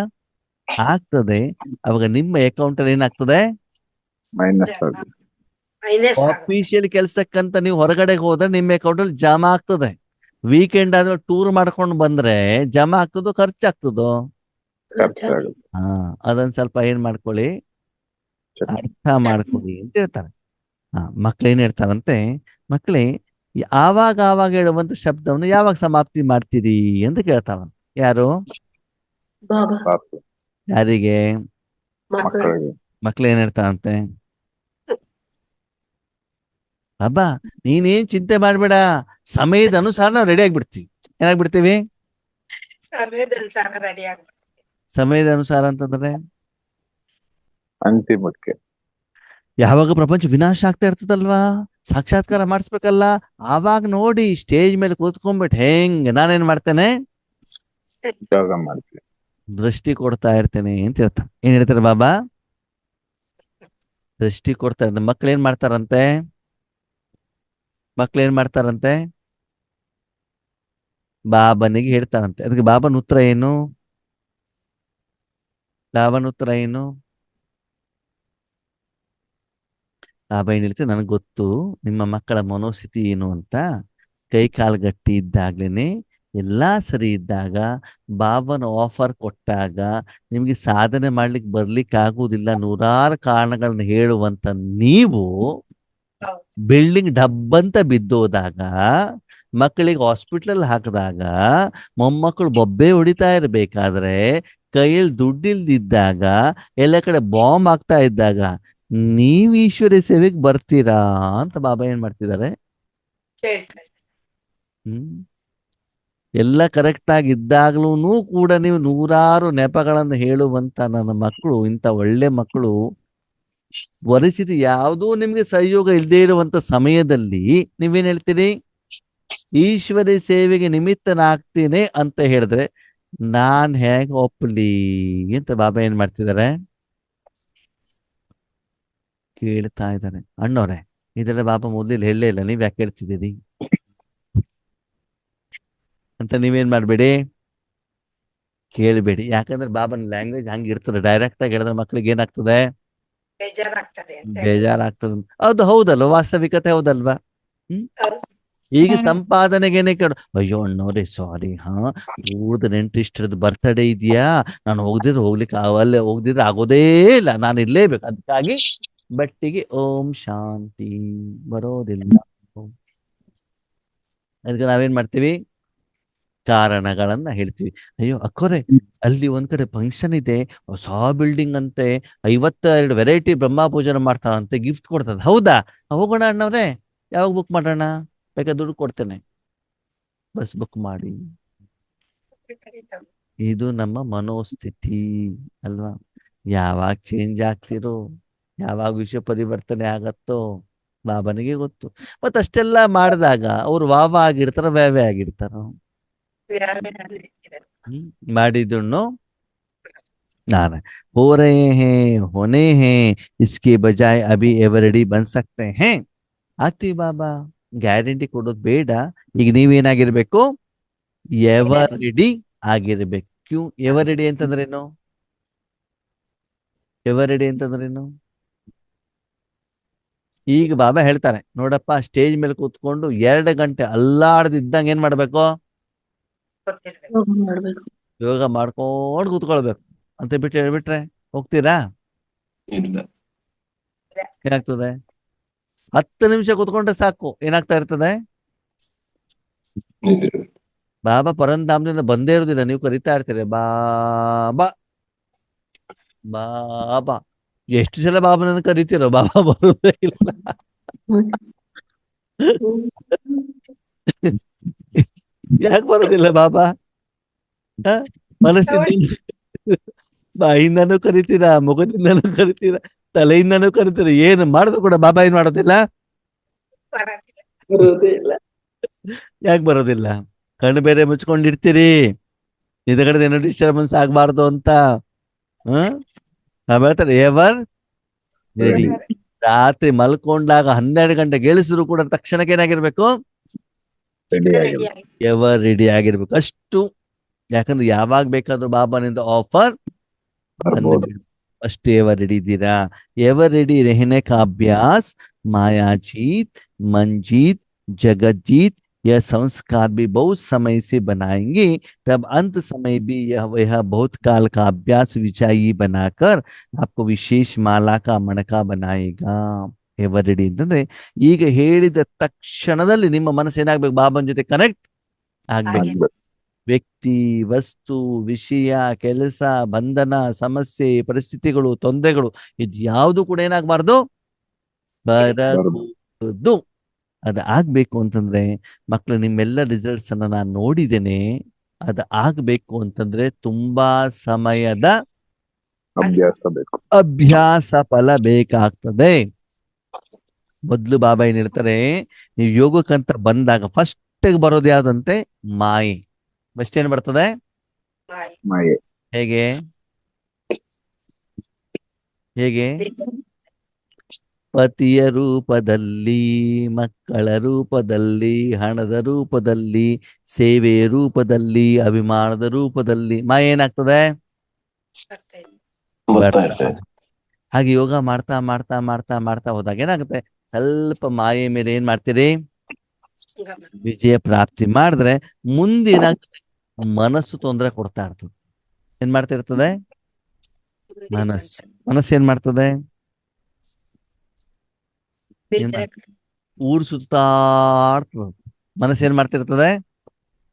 ಆಗ್ತದೆ. ಅವಾಗ ನಿಮ್ಮ ಅಕೌಂಟ್ ಅಲ್ಲಿ ಏನಾಗ್ತದೆ, ಮೈನಸ್ ಆಗಿ ಆಫೀಷಿಯಲ್ ಕೆಲ್ಸಕ್ಕಂತ ನೀವು ಹೊರಗಡೆ ಹೋದ್ರೆ ನಿಮ್ಮ ಅಕೌಂಟ್ ಅಲ್ಲಿ ಜಮಾ ಆಗ್ತದೆ. ವೀಕೆಂಡ್ ಆದ್ಮೇಲೆ ಟೂರ್ ಮಾಡ್ಕೊಂಡು ಬಂದ್ರೆ ಜಮಾ ಆಗ್ತದೋ ಖರ್ಚಾಗ್ತದೋ? ಖರ್ಚಾಗುತ್ತೆ. ಹಾ, ಅದನ್ನ ಸ್ವಲ್ಪ ಏನ್ ಮಾಡ್ಕೊಳ್ಳಿ, ಅರ್ಥ ಮಾಡ್ಕೊಳ್ಳಿ ಅಂತ ಹೇಳ್ತಾರೆ. ಮಕ್ಳು ಏನ್ ಹೇಳ್ತಾರಂತೆ, ಮಕ್ಳೇ ಆವಾಗ ಆವಾಗ ಹೇಳುವಂತ ಶಬ್ದವನ್ನು ಯಾವಾಗ ಸಮಾಪ್ತಿ ಮಾಡ್ತೀರಿ ಅಂತ ಕೇಳ್ತಾರಂತೆ. ಯಾರು? ಬಾಬಾ ಪಾಪು ಯಾರಿಗೆ? ಮಕ್ಕಳು ಮಕ್ಕಳಿಗೆ ಮಕ್ಳು ಏನ್ ಹೇಳ್ತಾರಂತೆ, ಬಾಬಾ ನೀನೇನ್ ಚಿಂತೆ ಮಾಡ್ಬೇಡ, ಸಮಯದ ಅನುಸಾರ ನಾವು ರೆಡಿ ಆಗ್ಬಿಡ್ತೀವಿ. ಏನಾಗ್ಬಿಡ್ತೀವಿ? ಸಮಯದನುಸಾರ ರೆಡಿ ಆಗ್ಬೇಕು. ಸಮಯದ ಅನುಸಾರ ಅಂತಂದ್ರೆ ಅಂತಿಮಕ್ಕೆ ಯಾವಾಗ ಪ್ರಪಂಚ ವಿನಾಶ ಆಗ್ತಾ ಇರ್ತದಲ್ವಾ, ಸಾಕ್ಷಾತ್ಕಾರ ಮಾಡಿಸ್ಬೇಕಲ್ಲ, ಆವಾಗ ನೋಡಿ ಸ್ಟೇಜ್ ಮೇಲೆ ಕೂತ್ಕೊಂಡ್ಬಿಟ್ಟು ಹೆಂಗ್ ನಾನೇನ್ ಮಾಡ್ತೇನೆ, ಉದ್ಯೋಗ ಮಾಡ್ತೀವಿ. ದೃಷ್ಟಿ ಕೊಡ್ತಾ ಇರ್ತೇನೆ ಅಂತ ಹೇಳ್ತಾರೆ. ಏನ್ ಹೇಳ್ತಾರೆ ಬಾಬಾ? ದೃಷ್ಟಿ ಕೊಡ್ತಾ ಇರ್ತಾರೆ. ಮಕ್ಳು ಏನ್ ಮಾಡ್ತಾರಂತೆ, ಮಕ್ಳು ಏನ್ ಮಾಡ್ತಾರಂತೆ, ಬಾಬನಿಗೆ ಹೇಳ್ತಾರಂತೆ. ಅದಕ್ಕೆ ಬಾಬನ ಉತ್ತರ ಏನು? ಬಾಬನ ಉತ್ತರ ಏನು? ಬಾಬಾ ಏನ್ ಹೇಳ್ತಾರೆ, ನನಗೆ ಗೊತ್ತು ನಿಮ್ಮ ಮಕ್ಕಳ ಮನೋಸ್ಥಿತಿ ಏನು ಅಂತ. ಕೈ ಕಾಲು ಗಟ್ಟಿ ಇದ್ದಾಗ್ಲೇನೆ, ಎಲ್ಲಾ ಸರಿ ಇದ್ದಾಗ, ಬಾಬನ ಆಫರ್ ಕೊಟ್ಟಾಗ ನಿಮ್ಗೆ ಸಾಧನೆ ಮಾಡ್ಲಿಕ್ಕೆ ಬರ್ಲಿಕ್ಕೆ ಆಗುವುದಿಲ್ಲ, ನೂರಾರು ಕಾರಣಗಳನ್ನ ಹೇಳುವಂತ ನೀವು ಬಿಲ್ಡಿಂಗ್ ಡಬ್ಬಂತ ಬಿದ್ದೋದಾಗ, ಮಕ್ಕಳಿಗೆ ಹಾಸ್ಪಿಟ್ಲಲ್ಲಿ ಹಾಕಿದಾಗ, ಮೊಮ್ಮಕ್ಕಳು ಬೊಬ್ಬೆ ಹೊಡಿತಾ ಇರ್ಬೇಕಾದ್ರೆ, ಕೈಯಲ್ಲಿ ದುಡ್ಡಿಲ್ದಿದ್ದಾಗ, ಎಲ್ಲ ಕಡೆ ಬಾಂಬ್ ಆಗ್ತಾ ಇದ್ದಾಗ ನೀವ್ ಈಶ್ವರಿ ಸೇವೆಗೆ ಬರ್ತೀರಾ ಅಂತ ಬಾಬಾ ಏನ್ ಮಾಡ್ತಿದ್ದಾರೆ. ಕೇಳ್ತಾ ಇದ್ದೀನಿ. ಹ್ಮ್ ಎಲ್ಲ ಕರೆಕ್ಟ್ ಆಗಿ ಇದ್ದಾಗ್ಲೂ ಕೂಡ ನೀವು ನೂರಾರು ನೆಪಗಳನ್ನು ಹೇಳುವಂತ ನನ್ನ ಮಕ್ಕಳು, ಇಂಥ ಒಳ್ಳೆ ಮಕ್ಕಳು, ಪರಿಸ್ಥಿತಿ ಯಾವುದೂ ನಿಮ್ಗೆ ಸಹಯೋಗ ಇಲ್ಲದೆ ಇರುವಂತ ಸಮಯದಲ್ಲಿ ನೀವೇನ್ ಹೇಳ್ತೀರಿ, ಈಶ್ವರಿ ಸೇವೆಗೆ ನಿಮಿತ್ತನಾಗ್ತೀನಿ ಅಂತ ಹೇಳಿದ್ರೆ ನಾನ್ ಹೇಗೆ ಒಪ್ಪಲಿ ಅಂತ ಬಾಬಾ ಏನ್ ಮಾಡ್ತಿದ್ದಾರೆ, ಕೇಳ್ತಾ ಇದ್ದಾರೆ. ಅಣ್ಣವ್ರೆ ಇದೆಲ್ಲ ಬಾಬಾ ಮೊದಲು ಹೇಳಲೇ ಇಲ್ಲ, ನೀವ್ ಯಾಕೆ ಹೇಳ್ತಿದ್ದೀರಿ ಅಂತ ನೀವೇನ್ ಮಾಡ್ಬೇಡಿ, ಕೇಳಬೇಡಿ. ಯಾಕಂದ್ರೆ ಬಾಬನ ಲ್ಯಾಂಗ್ವೇಜ್ ಹಂಗೆ ಇರ್ತದೆ. ಡೈರೆಕ್ಟ್ ಆಗಿ ಹೇಳಿದ್ರೆ ಮಕ್ಳಿಗೆ ಏನಾಗ್ತದೆ, ಬೇಜಾರಾಗ್ತದೆ ಅಂತ ಹೇಳಿ. ಬೇಜಾರಾಗ್ತದೆ. ಅದು ಹೌದಲ್ವ, ವಾಸ್ತವಿಕತೆ ಹೌದಲ್ವಾ. ಹ್ಮ್ ಹೌದು. ಈಗ ಸಂಪಾದನೆಗೇನೆ ಕೇಳು, ಅಯ್ಯೋ ಅಣ್ಣವ್ರೆ ಸಾರಿ, ಇವ್ರದ್ದು ನೆಂಟಿಷ್ಟ್ರದ್ದು ಬರ್ತಡೇ ಇದೆಯಾ, ನಾನು ಹೋಗ್ಲಿಕ್ಕೆ ಅವಲ್ಲೇ ಹೋಗ್ದಿದ್ರೆ ಆಗೋದೇ ಇಲ್ಲ, ನಾನು ಇರ್ಲೇಬೇಕು, ಅದಕ್ಕಾಗಿ ಬಟ್ಟಿಗೆ ಓಂ ಶಾಂತಿ ಬರೋದಿಲ್ಲ. ಅದಕ್ಕೆ ನಾವೇನ್ ಮಾಡ್ತೀವಿ, ಕಾರಣಗಳನ್ನ ಹೇಳ್ತೀವಿ. ಅಯ್ಯೋ ಅಕ್ಕೋರೆ ಅಲ್ಲಿ ಒಂದ್ ಕಡೆ ಫಂಕ್ಷನ್ ಇದೆ, ಹೊಸ ಬಿಲ್ಡಿಂಗ್ ಅಂತೆ, 52 ವೆರೈಟಿ ಬ್ರಹ್ಮ ಪೂಜನ ಮಾಡ್ತಾರಂತೆ, ಗಿಫ್ಟ್ ಕೊಡ್ತದೆ. ಹೌದಾ, ಹೋಗೋಣ ಅಣ್ಣವ್ರೆ, ಯಾವಾಗ ಬುಕ್ ಮಾಡೋಣ, ಬೇಕಾದ್ರೆ ದುಡ್ಡು ಕೊಡ್ತೇನೆ, ಬಸ್ ಬುಕ್ ಮಾಡಿ. ಇದು ನಮ್ಮ ಮನೋಸ್ಥಿತಿ ಅಲ್ವಾ. ಯಾವಾಗ ಚೇಂಜ್ ಆಗ್ತಿರೋ, ಯಾವಾಗ ವಿಷಯ ಪರಿವರ್ತನೆ ಆಗತ್ತೋ ಬಾಬನಿಗೆ ಗೊತ್ತು. ಮತ್ತ ಅಷ್ಟೆಲ್ಲ ಮಾಡಿದಾಗ ಅವ್ರು ವಾವ ಆಗಿರ್ತಾರ, ವ್ಯಾವ್ಯ ಆಗಿರ್ತಾರ. ಮಾಡಿದನ್ನು नारायण हो रहे हैं, होने हैं, इसके बजाय अभी एवरेडी बन सकते हैं. ಆಗ್ತೀವಿ ಬಾಬಾ, ಗ್ಯಾರಂಟಿ ಕೊಡೋದು ಬೇಡ. ಈಗ ನೀವೇನಾಗಿರ್ಬೇಕು, ಎವರ್ ರೆಡಿ ಆಗಿರ್ಬೇಕು. ಕ್ಯೂ ಎವರ್ ರೆಡಿ ಅಂತಂದ್ರೇನು, ಎವರ್ ರೆಡಿ ಅಂತಂದ್ರೇನು, ಈಗ ಬಾಬಾ ಹೇಳ್ತಾರೆ ನೋಡಪ್ಪ, ಸ್ಟೇಜ್ ಮೇಲೆ ಕೂತ್ಕೊಂಡು 2 ಗಂಟೆ ಅಲ್ಲಾಡದಿದ್ದಂಗೆ ಏನ್ ಮಾಡ್ಬೇಕು? ಗೊತ್ತಿರ್ಬೇಕು. ಯೋಗ ಮಾಡ್ಬೇಕು. ಯೋಗ ಮಾಡ್ಕೊಂಡು ಕೂತ್ಕೊಳ್ಬೇಕು ಅಂತ ಬಿಟ್ಟು ಹೇಳ್ಬಿಟ್ರೆ ಹೋಗ್ತೀರಾ? ಇಲ್ಲ. ಏನಾಗ್ತದೆ? 10 ನಿಮಿಷ ಕೂತ್ಕೊಂಡ್ರೆ ಸಾಕು, ಏನಾಗ್ತಾ ಇರ್ತದೆ? ನಿಜ. ಬಾಬಾ ಪರಂಧಾಮದಿಂದ ಬಂದೇ ಇರುದಿಲ್ಲ, ನೀವು ಕರಿತಾ ಇರ್ತೀರಿ ಬಾಬಾ ಬಾಬಾ. ಎಷ್ಟು ಸಲ ಬಾಬನನ್ನು ಕರಿತೀರೋ, ಬಾಬಾ ಬರುದೇ ಇಲ್ಲ. ಯಾಕೆ ಬರೋದಿಲ್ಲ ಬಾಬಾ? ಮನಸ್ಸಿಂದ ಬಾಯಿಂದನೂ ಕರಿತೀರಾ, ಮುಖದಿಂದನೂ ಕರಿತೀರಾ, ತಲೆಯಿಂದನೂ ಕರಿತೀರಾ, ಏನು ಮಾಡಿದ್ರು ಕೂಡ ಬಾಬಾ ಏನ್ ಮಾಡೋದಿಲ್ಲ? ಬರೋದಿಲ್ಲ. ಬರೋದೇ ಇಲ್ಲ. ಯಾಕೆ ಬರೋದಿಲ್ಲ? ಕಣ್ಣು ಬೇರೆ ಮುಚ್ಕೊಂಡಿರ್ತೀರಿ, ಎದುರುಗಡೆ ಏನೋ ಡಿಸ್ಟರ್ಬೆನ್ಸ್ ಆಗ್ಬಾರ್ದು ಅಂತ. ಹೇಳ್ತಾರೆ ಎವರ್ ರೆಡಿ. ರಾತ್ರಿ ಮಲ್ಕೊಂಡಾಗ 12 ಗಂಟೆಗೆ ಹೇಳಿಸಿದ್ರು ಕೂಡ ತಕ್ಷಣಕ್ಕೆ ಏನಾಗಿರ್ಬೇಕು? ರೆಡಿ ರೆಡಿ ಆಗಿದೆ. ಆಗಿ ಎವರ್ ರೆಡಿ ಆಗಿರ್ಬೇಕು ಅಷ್ಟು. ಯಾಕಂದ್ರೆ ಯಾವಾಗ ಬೇಕಾದ್ರೂ ಬಾಬಾನಿಂದ ಆಫರ್ ಬರ್ಬೋದು. ಅಷ್ಟು ಎವರ್ ರೆಡಿ ಇದ್ದೀರಾ? एवर रेडी रहने का अभ्यास माया जीत, मन जीत, जगत जीत यह संस्कार भी बहुत समय से बनाएंगे, तब अंत समय भी यह बहुत काल का अभ्यास विचाई बनाकर आपको विशेष माला का मणका बनाएगा. ಎವರ್ ರೆಡಿ ಅಂತಂದ್ರೆ ಈಗ ಹೇಳಿದ ತಕ್ಷಣದಲ್ಲಿ ನಿಮ್ಮ ಮನಸ್ಸು ಏನಾಗ್ಬೇಕು? ಬಾಬನ ಜೊತೆ ಕನೆಕ್ಟ್ ಆಗ್ಬೇಕು. ಆಗ್ಬೇಕು. ವ್ಯಕ್ತಿ, ವಸ್ತು, ವಿಷಯ, ಕೆಲಸ, ಬಂಧನ, ಸಮಸ್ಯೆ, ಪರಿಸ್ಥಿತಿಗಳು, ತೊಂದರೆಗಳು ಇದು ಯಾವುದು ಕೂಡ ಏನಾಗಬಾರ್ದು? ಬರಬಹುದು. ಅದು ಆಗ್ಬೇಕು ಅಂತಂದ್ರೆ ಮಕ್ಕಳು, ನಿಮ್ಮೆಲ್ಲ ರಿಸಲ್ಟ್ಸ್ ಅನ್ನ ನಾನು ನೋಡಿದ್ದೇನೆ. ಅದು ಆಗ್ಬೇಕು ಅಂತಂದ್ರೆ ತುಂಬಾ ಸಮಯದ ಅಭ್ಯಾಸ ಬೇಕು. ಅಭ್ಯಾಸ ಫಲ ಬೇಕಾಗ್ತದೆ. ಮೊದ್ಲು ಬಾಬಾ ಏನ್ ಹೇಳ್ತಾರೆ, ನೀವು ಯೋಗಕ್ಕಂತ ಬಂದಾಗ ಫಸ್ಟ್ ಬರೋದು ಯಾವ್ದಂತೆ? ಮಾಯೆ. ಫಸ್ಟ್ ಏನ್ ಬರ್ತದೆ? ಮಾಯೆ. ಮಾಯೆ. ಹೇಗೆ ಹೇಗೆ? ಪತಿಯ ರೂಪದಲ್ಲಿ, ಮಕ್ಕಳ ರೂಪದಲ್ಲಿ, ಹಣದ ರೂಪದಲ್ಲಿ, ಸೇವೆಯ ರೂಪದಲ್ಲಿ, ಅಭಿಮಾನದ ರೂಪದಲ್ಲಿ ಮಾಯೆ ಏನಾಗ್ತದೆ? ಬರ್ತಾ ಇದೆ. ಬರ್ತಾ ಇರ್ತದೆ. ಹಾಗೆ ಯೋಗ ಮಾಡ್ತಾ ಮಾಡ್ತಾ ಮಾಡ್ತಾ ಮಾಡ್ತಾ ಹೋದಾಗ ಏನಾಗುತ್ತೆ? ಸ್ವಲ್ಪ ಮಾಯೆ ಮೇಲೆ ಏನ್ ಮಾಡ್ತೀರಿ? ಗಮನ. ವಿಜಯ ಪ್ರಾಪ್ತಿ ಮಾಡಿದ್ರೆ ಮುಂದೇನಾಗ್ತದೆ? ಮನಸ್ಸು ತೊಂದರೆ ಕೊಡ್ತಾ ಇರ್ತದೆ. ಏನ್ ಮಾಡ್ತಾ ಇರ್ತದೆ? ಮನಸ್ಸು ಏನ್ ಮಾಡ್ತದೆ? ಬಿದ್ರೆ ಊರ್ ಸುತ್ತಾ ಇರ್ತದೆ. ಮನಸ್ಸು ಏನ್ ಮಾಡ್ತಿರ್ತದೆ?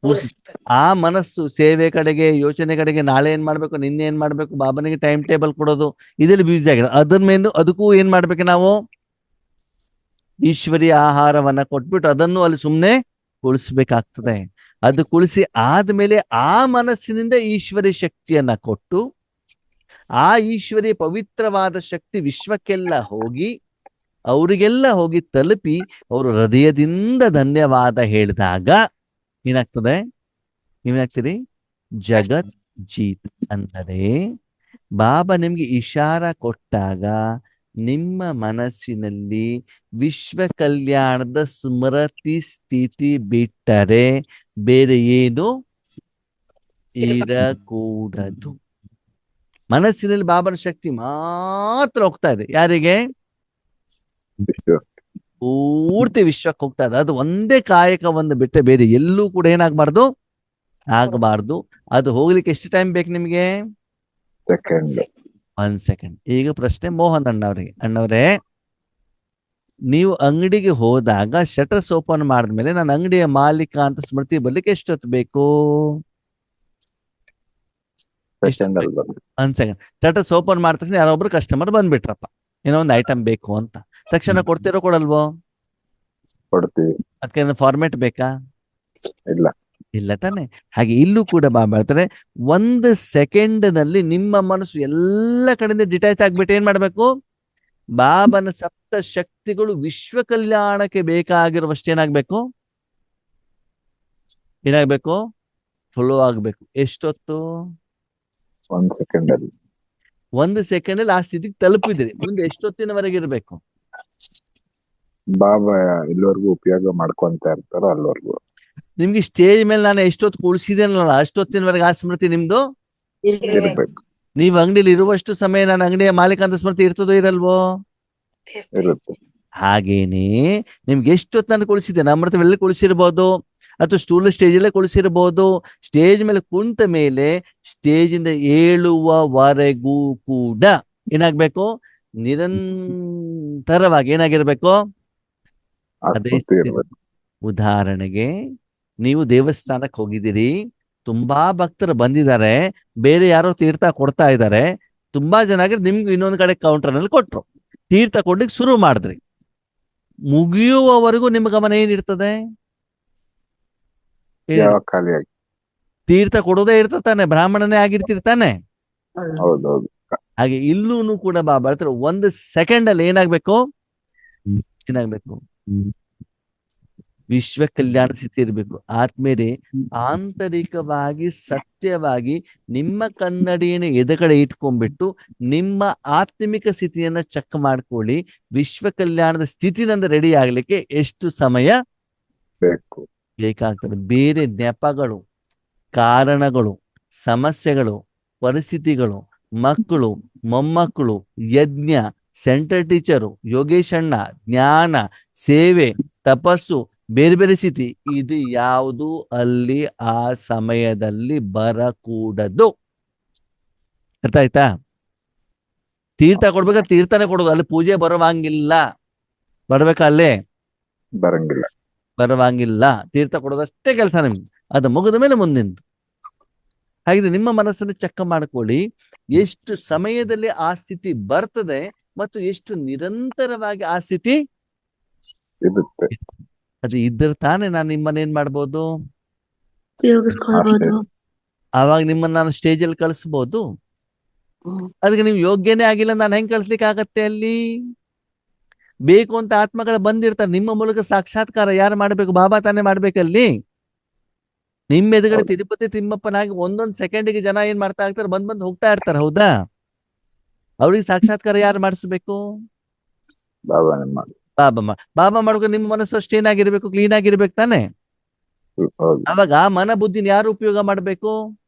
ಉಳಿಸ್ತದೆ. ಆ ಮನಸ್ಸು ಸೇವೆ ಕಡೆಗೆ, ಯೋಚನೆ ಕಡೆಗೆ, ನಾಳೆ ಏನ್ ಮಾಡ್ಬೇಕು, ನಿನ್ನೆ ಏನ್ ಮಾಡ್ಬೇಕು, ಬಾಬನಿಗೆ ಟೈಮ್ ಟೇಬಲ್ ಕೊಡೋದು, ಇದರಲ್ಲಿ ಬ್ಯೂಸಿ ಆಗಿದೆ. ಅದ್ರ ಮೇಲೆ ಅದಕ್ಕೂ ಏನ್ ಮಾಡ್ಬೇಕು ನಾವು? ಈಶ್ವರಿ ಆಹಾರವನ್ನ ಕೊಟ್ಬಿಟ್ಟು ಅದನ್ನು ಅಲ್ಲಿ ಸುಮ್ನೆ ಕುಳಿಸ್ಬೇಕಾಗ್ತದೆ. ಅದು ಕುಳಿಸಿ ಆದ್ಮೇಲೆ ಆ ಮನಸ್ಸಿನಿಂದ ಈಶ್ವರಿ ಶಕ್ತಿಯನ್ನ ಕೊಟ್ಟು, ಆ ಈಶ್ವರಿ ಪವಿತ್ರವಾದ ಶಕ್ತಿ ವಿಶ್ವಕ್ಕೆಲ್ಲ ಹೋಗಿ, ಅವರಿಗೆಲ್ಲ ಹೋಗಿ ತಲುಪಿ ಅವರು ಹೃದಯದಿಂದ ಧನ್ಯವಾದ ಹೇಳಿದಾಗ ಏನಾಗ್ತದೆ? ನೀವೇನಾಗ್ತೀರಿ? ಜಗತ್ ಜೀತ್. ಅಂದರೆ ಬಾಬಾ ನಿಮ್ಗೆ ಇಶಾರ ಕೊಟ್ಟಾಗ ನಿಮ್ಮ ಮನಸ್ಸಿನಲ್ಲಿ ವಿಶ್ವ ಕಲ್ಯಾಣದ ಸ್ಮೃತಿ ಸ್ಥಿತಿ ಬಿಟ್ಟರೆ ಬೇರೆ ಏನು ಇರಕೂಡದು. ಮನಸ್ಸಿನಲ್ಲಿ ಬಾಬನ ಶಕ್ತಿ ಮಾತ್ರ ಹೋಗ್ತಾ ಇದೆ. ಯಾರಿಗೆ? ವಿಶ್ವ. ಪೂರ್ತಿ ವಿಶ್ವಕ್ಕೆ ಹೋಗ್ತಾ ಇದೆ. ಅದು ಒಂದೇ ಕಾಯಕವನ್ನು ಬಿಟ್ಟರೆ ಬೇರೆ ಎಲ್ಲೂ ಕೂಡ ಏನಾಗಬಾರ್ದು? ಆಗಬಾರ್ದು. ಅದು ಹೋಗ್ಲಿಕ್ಕೆ ಎಷ್ಟು ಟೈಮ್ ಬೇಕು ನಿಮ್ಗೆ? ಸೆಕೆಂಡ್. 1 ಸೆಕೆಂಡ್. ಈಗ ಪ್ರಶ್ನೆ ಮೋಹನ್ ಅಣ್ಣವ್ರಿಗೆ. ಅಣ್ಣವ್ರೆ, ನೀವು ಅಂಗಡಿಗೆ ಹೋದಾಗ ಶಟರ್ಸ್ ಓಪನ್ ಮಾಡಿದ್ಮೇಲೆ ನಾನು ಅಂಗಡಿಯ ಮಾಲೀಕ ಅಂತ ಸ್ಮೃತಿ ಬರ್ಲಿಕ್ಕೆ ಎಷ್ಟೊತ್ತು ಬೇಕು? ಸೆಕೆಂಡ್ ಅಲ್ಲಿ ಬರ್ಬೇಕು. 1 ಸೆಕೆಂಡ್. ಶಟರ್ಸ್ ಓಪನ್ ಮಾಡಿದ ತಕ್ಷಣ ಯಾರೊಬ್ರು ಕಸ್ಟಮರ್ ಬಂದ್ಬಿಟ್ರಪ್ಪ, ಏನೋ ಒಂದು ಐಟಮ್ ಬೇಕು ಅಂತ. ತಕ್ಷಣ ಕೊಡ್ತಿರೋ ಕೊಡಲ್ವೋ? ಕೊಡ್ತೀವಿ. ಅದಕ್ಕೆ ಫಾರ್ಮೇಟ್ ಬೇಕಾ? ಇಲ್ಲ. ಇಲ್ಲ ತಾನೆ. ಹಾಗೆ ಇಲ್ಲೂ ಕೂಡ ಬಾಬಾ ಹೇಳ್ತಾರೆ, 1 ಸೆಕೆಂಡ್ನಲ್ಲಿ ನಿಮ್ಮ ಮನಸ್ಸು ಎಲ್ಲ ಕಡೆಯಿಂದ ಡಿಟ್ಯಾಚ್ ಆಗ್ಬಿಟ್ಟು ಏನ್ ಮಾಡ್ಬೇಕು? ಬಾಬನ ಸಪ್ತ ಶಕ್ತಿಗಳು ವಿಶ್ವ ಕಲ್ಯಾಣಕ್ಕೆ ಬೇಕಾಗಿರುವಷ್ಟೇನಾಗ್ಬೇಕು? ಏನಾಗ್ಬೇಕು? ಫ್ಲೋ ಆಗ್ಬೇಕು. ಎಷ್ಟೊತ್ತು? 1 ಸೆಕೆಂಡ್ ಅಲ್ಲಿ. 1 ಸೆಕೆಂಡ್ ಅಲ್ಲಿ ಆ ಸ್ಥಿತಿಗೆ ತಲುಪಿದ್ರಿ. ಮುಂದೆ ಎಷ್ಟೊತ್ತಿನವರೆಗೆ ಇರ್ಬೇಕು? ಬಾಬಾ ಇಲ್ಲಿವರೆಗೂ ಉಪಯೋಗ ಮಾಡ್ಕೊಂತ ಇರ್ತಾರ ಅಲ್ಲಿವರೆಗೂ. ನಿಮ್ಗೆ ಸ್ಟೇಜ್ ಮೇಲೆ ನಾನು ಎಷ್ಟೊತ್ತು ಕುಳಿಸಿದೇನಲ್ಲ ಅಷ್ಟೊತ್ತಿನವರೆಗೆ ಆ ಸ್ಮೃತಿ ನಿಮ್ದು ಇರ್ಬೇಕು. ನೀವು ಅಂಗಡಿಲಿ ಇರುವಷ್ಟು ಸಮಯ ನಾನು ಅಂಗಡಿಯ ಮಾಲೀಕ ಅಂತ ಸ್ಮೃತಿ ಇರ್ತದೋ ಇರಲ್ವೋ? ಇರುತ್ತೆ. ಹಾಗೇನೆ ನಿಮ್ಗೆ ಎಷ್ಟು ಹೊತ್ತು ನಾನು ಕುಳಿಸಿದ್ದೆ, ನಮ್ರತವೆಲ್ಲ ಕುಳಿಸಿರ್ಬೋದು ಅಥವಾ ಸ್ಟೂಲ್ ಸ್ಟೇಜಲ್ಲೇ ಕುಳಿಸಿರ್ಬೋದು. ಸ್ಟೇಜ್ ಮೇಲೆ ಕುಂತ ಮೇಲೆ ಸ್ಟೇಜಿಂದ ಏಳುವವರೆಗೂ ಕೂಡ ಏನಾಗ್ಬೇಕು, ನಿರಂತರವಾಗಿ ಏನಾಗಿರ್ಬೇಕು, ಅದೇ ಆಸಕ್ತಿ ಇರ್ಬೇಕು. ಉದಾಹರಣೆಗೆ ನೀವು ದೇವಸ್ಥಾನಕ್ಕೆ ಹೋಗಿದ್ದೀರಿ, ತುಂಬಾ ಭಕ್ತರು ಬಂದಿದ್ದಾರೆ, ಬೇರೆ ಯಾರೋ ತೀರ್ಥ ಕೊಡ್ತಾ ಇದ್ದಾರೆ, ತುಂಬಾ ಜನ ನಿಮ್ಗೆ ಇನ್ನೊಂದು ಕಡೆ ಕೌಂಟರ್ ನಲ್ಲಿ ಕೊಟ್ರು, ತೀರ್ಥ ಕೊಡ್ಲಿಕ್ಕೆ ಶುರು ಮಾಡಿದ್ರಿ, ಮುಗಿಯುವವರೆಗೂ ನಿಮ್ಮ ಗಮನ ಏನಿರ್ತದೆ? ಯಾವ ಖಾಲಿಯಾಗಿ. ತೀರ್ಥ ಕೊಡೋದೇ ಇರ್ತಾನೆ, ಬ್ರಾಹ್ಮಣನೇ ಆಗಿರ್ತಿರ್ತಾನೆ. ಹೌದೌದು. ಹಾಗೆ ಇಲ್ಲೂ ಕೂಡ ಬಾಬಾ ಹೇಳ್ತಾರೆ, ಒಂದು ಸೆಕೆಂಡ್ ಅಲ್ಲಿ ಏನಾಗ್ಬೇಕು, ವಿಶ್ವ ಕಲ್ಯಾಣ ಸ್ಥಿತಿ ಇರ್ಬೇಕು. ಆದ್ಮೇಲೆ ಆಂತರಿಕವಾಗಿ ಸತ್ಯವಾಗಿ ನಿಮ್ಮ ಕನ್ನಡಿಯನ್ನು ಎದುರುಗಡೆ ಇಟ್ಕೊಂಡ್ಬಿಟ್ಟು ನಿಮ್ಮ ಆತ್ಮಿಕ ಸ್ಥಿತಿಯನ್ನ ಚೆಕ್ ಮಾಡ್ಕೊಳ್ಳಿ. ವಿಶ್ವ ಕಲ್ಯಾಣದ ಸ್ಥಿತಿನಿಂದ ರೆಡಿ ಆಗ್ಲಿಕ್ಕೆ ಎಷ್ಟು ಸಮಯ ಬೇಕು. ಬೇಕಾಗ್ತದೆ. ಬೇರೆ ನೆಪಗಳು, ಕಾರಣಗಳು, ಸಮಸ್ಯೆಗಳು, ಪರಿಸ್ಥಿತಿಗಳು, ಮಕ್ಕಳು, ಮೊಮ್ಮಕ್ಕಳು, ಯಜ್ಞ, ಸೆಂಟರ್ ಟೀಚರು, ಯೋಗೇಶ್ ಅಣ್ಣ, ಜ್ಞಾನ, ಸೇವೆ, ತಪಸ್ಸು, ಬೇರೆ ಬೇರೆ ಸ್ಥಿತಿ, ಇದು ಯಾವುದು ಅಲ್ಲಿ ಆ ಸಮಯದಲ್ಲಿ ಬರಕೂಡದು. ಅರ್ಥ ಆಯ್ತಾ? ತೀರ್ಥ ಕೊಡ್ಬೇಕಾದ್ರೆ ತೀರ್ಥನೇ ಕೊಡೋದು, ಅಲ್ಲಿ ಪೂಜೆ ಬರುವಂಗಿಲ್ಲ. ಬರ್ಬೇಕಾ? ಅಲ್ಲೇ ಬರಂಗಿಲ್ಲ. ಬರುವಂಗಿಲ್ಲ. ತೀರ್ಥ ಕೊಡೋದಷ್ಟೇ ಕೆಲಸ ನಿಮ್ಗೆ, ಅದು ಮುಗಿದ ಮೇಲೆ ಮುಂದಿಂದು. ಹಾಗಿದೆ ನಿಮ್ಮ ಮನಸ್ಸನ್ನು ಚೆಕ್ ಮಾಡ್ಕೊಳ್ಳಿ, ಎಷ್ಟು ಸಮಯದಲ್ಲಿ ಆ ಸ್ಥಿತಿ ಬರ್ತದೆ ಮತ್ತು ಎಷ್ಟು ನಿರಂತರವಾಗಿ ಆ ಸ್ಥಿತಿ ಇರುತ್ತೆ. ಅದು ಇದ್ರೆ ತಾನೇ ನಾನು ನಿಮ್ಮನ್ನ ಏನ್ ಮಾಡ್ಬೋದು, ಉಪಯೋಗಿಸ್ಕೊಳ್ಬೋದು. ಆವಾಗ ನಿಮ್ಮನ್ನ ನಾನು ಸ್ಟೇಜಲ್ಲಿ ಕಳಿಸ್ಬೋದು. ಅದಕ್ಕೆ ನೀವು ಯೋಗ್ಯನೇ ಆಗಿಲ್ಲ, ನಾನು ಹೆಂಗ್ ಕಳ್ಸ್ಲಿಕ್ಕೆ ಆಗತ್ತೆ? ಅಲ್ಲಿ ಬೇಕು ಅಂತ ಆತ್ಮಗಳು ಬಂದಿರ್ತಾರೆ, ನಿಮ್ಮ ಮೂಲಕ ಸಾಕ್ಷಾತ್ಕಾರ ಯಾರು ಮಾಡ್ಬೇಕು? ಬಾಬಾ ತಾನೇ ಮಾಡ್ಬೇಕಲ್ಲಿ. ನಿಮ್ಮ ಎದುರುಗಡೆ ತಿರುಪತಿ ತಿಮ್ಮಪ್ಪನಾಗಿ ಒಂದೊಂದ್ ಸೆಕೆಂಡಿಗೆ ಜನ ಏನ್ ಮಾಡ್ತಾ ಇರ್ತಾರೆ, ಬಂದ್ ಹೋಗ್ತಾ ಇರ್ತಾರೆ. ಹೌದಾ? ಅವ್ರಿಗೆ ಸಾಕ್ಷಾತ್ಕಾರ ಯಾರು ಮಾಡಿಸ್ಬೇಕು? ಬಾಬಾ ನಿಮ್ಮ. ಬಾಬಾ ಮಾಡ್ಕೊಂಡು ನಿಮ್ಮ ಮನಸ್ಸು ಅಷ್ಟು ಏನಾಗಿರ್ಬೇಕು, ಕ್ಲೀನ್ ಆಗಿರ್ಬೇಕು ತಾನೆ. ಹೌದು. ಅವಾಗ ಆ ಮನ ಬುದ್ಧಿನ ಯಾರು ಉಪಯೋಗ ಮಾಡ್ಬೇಕು?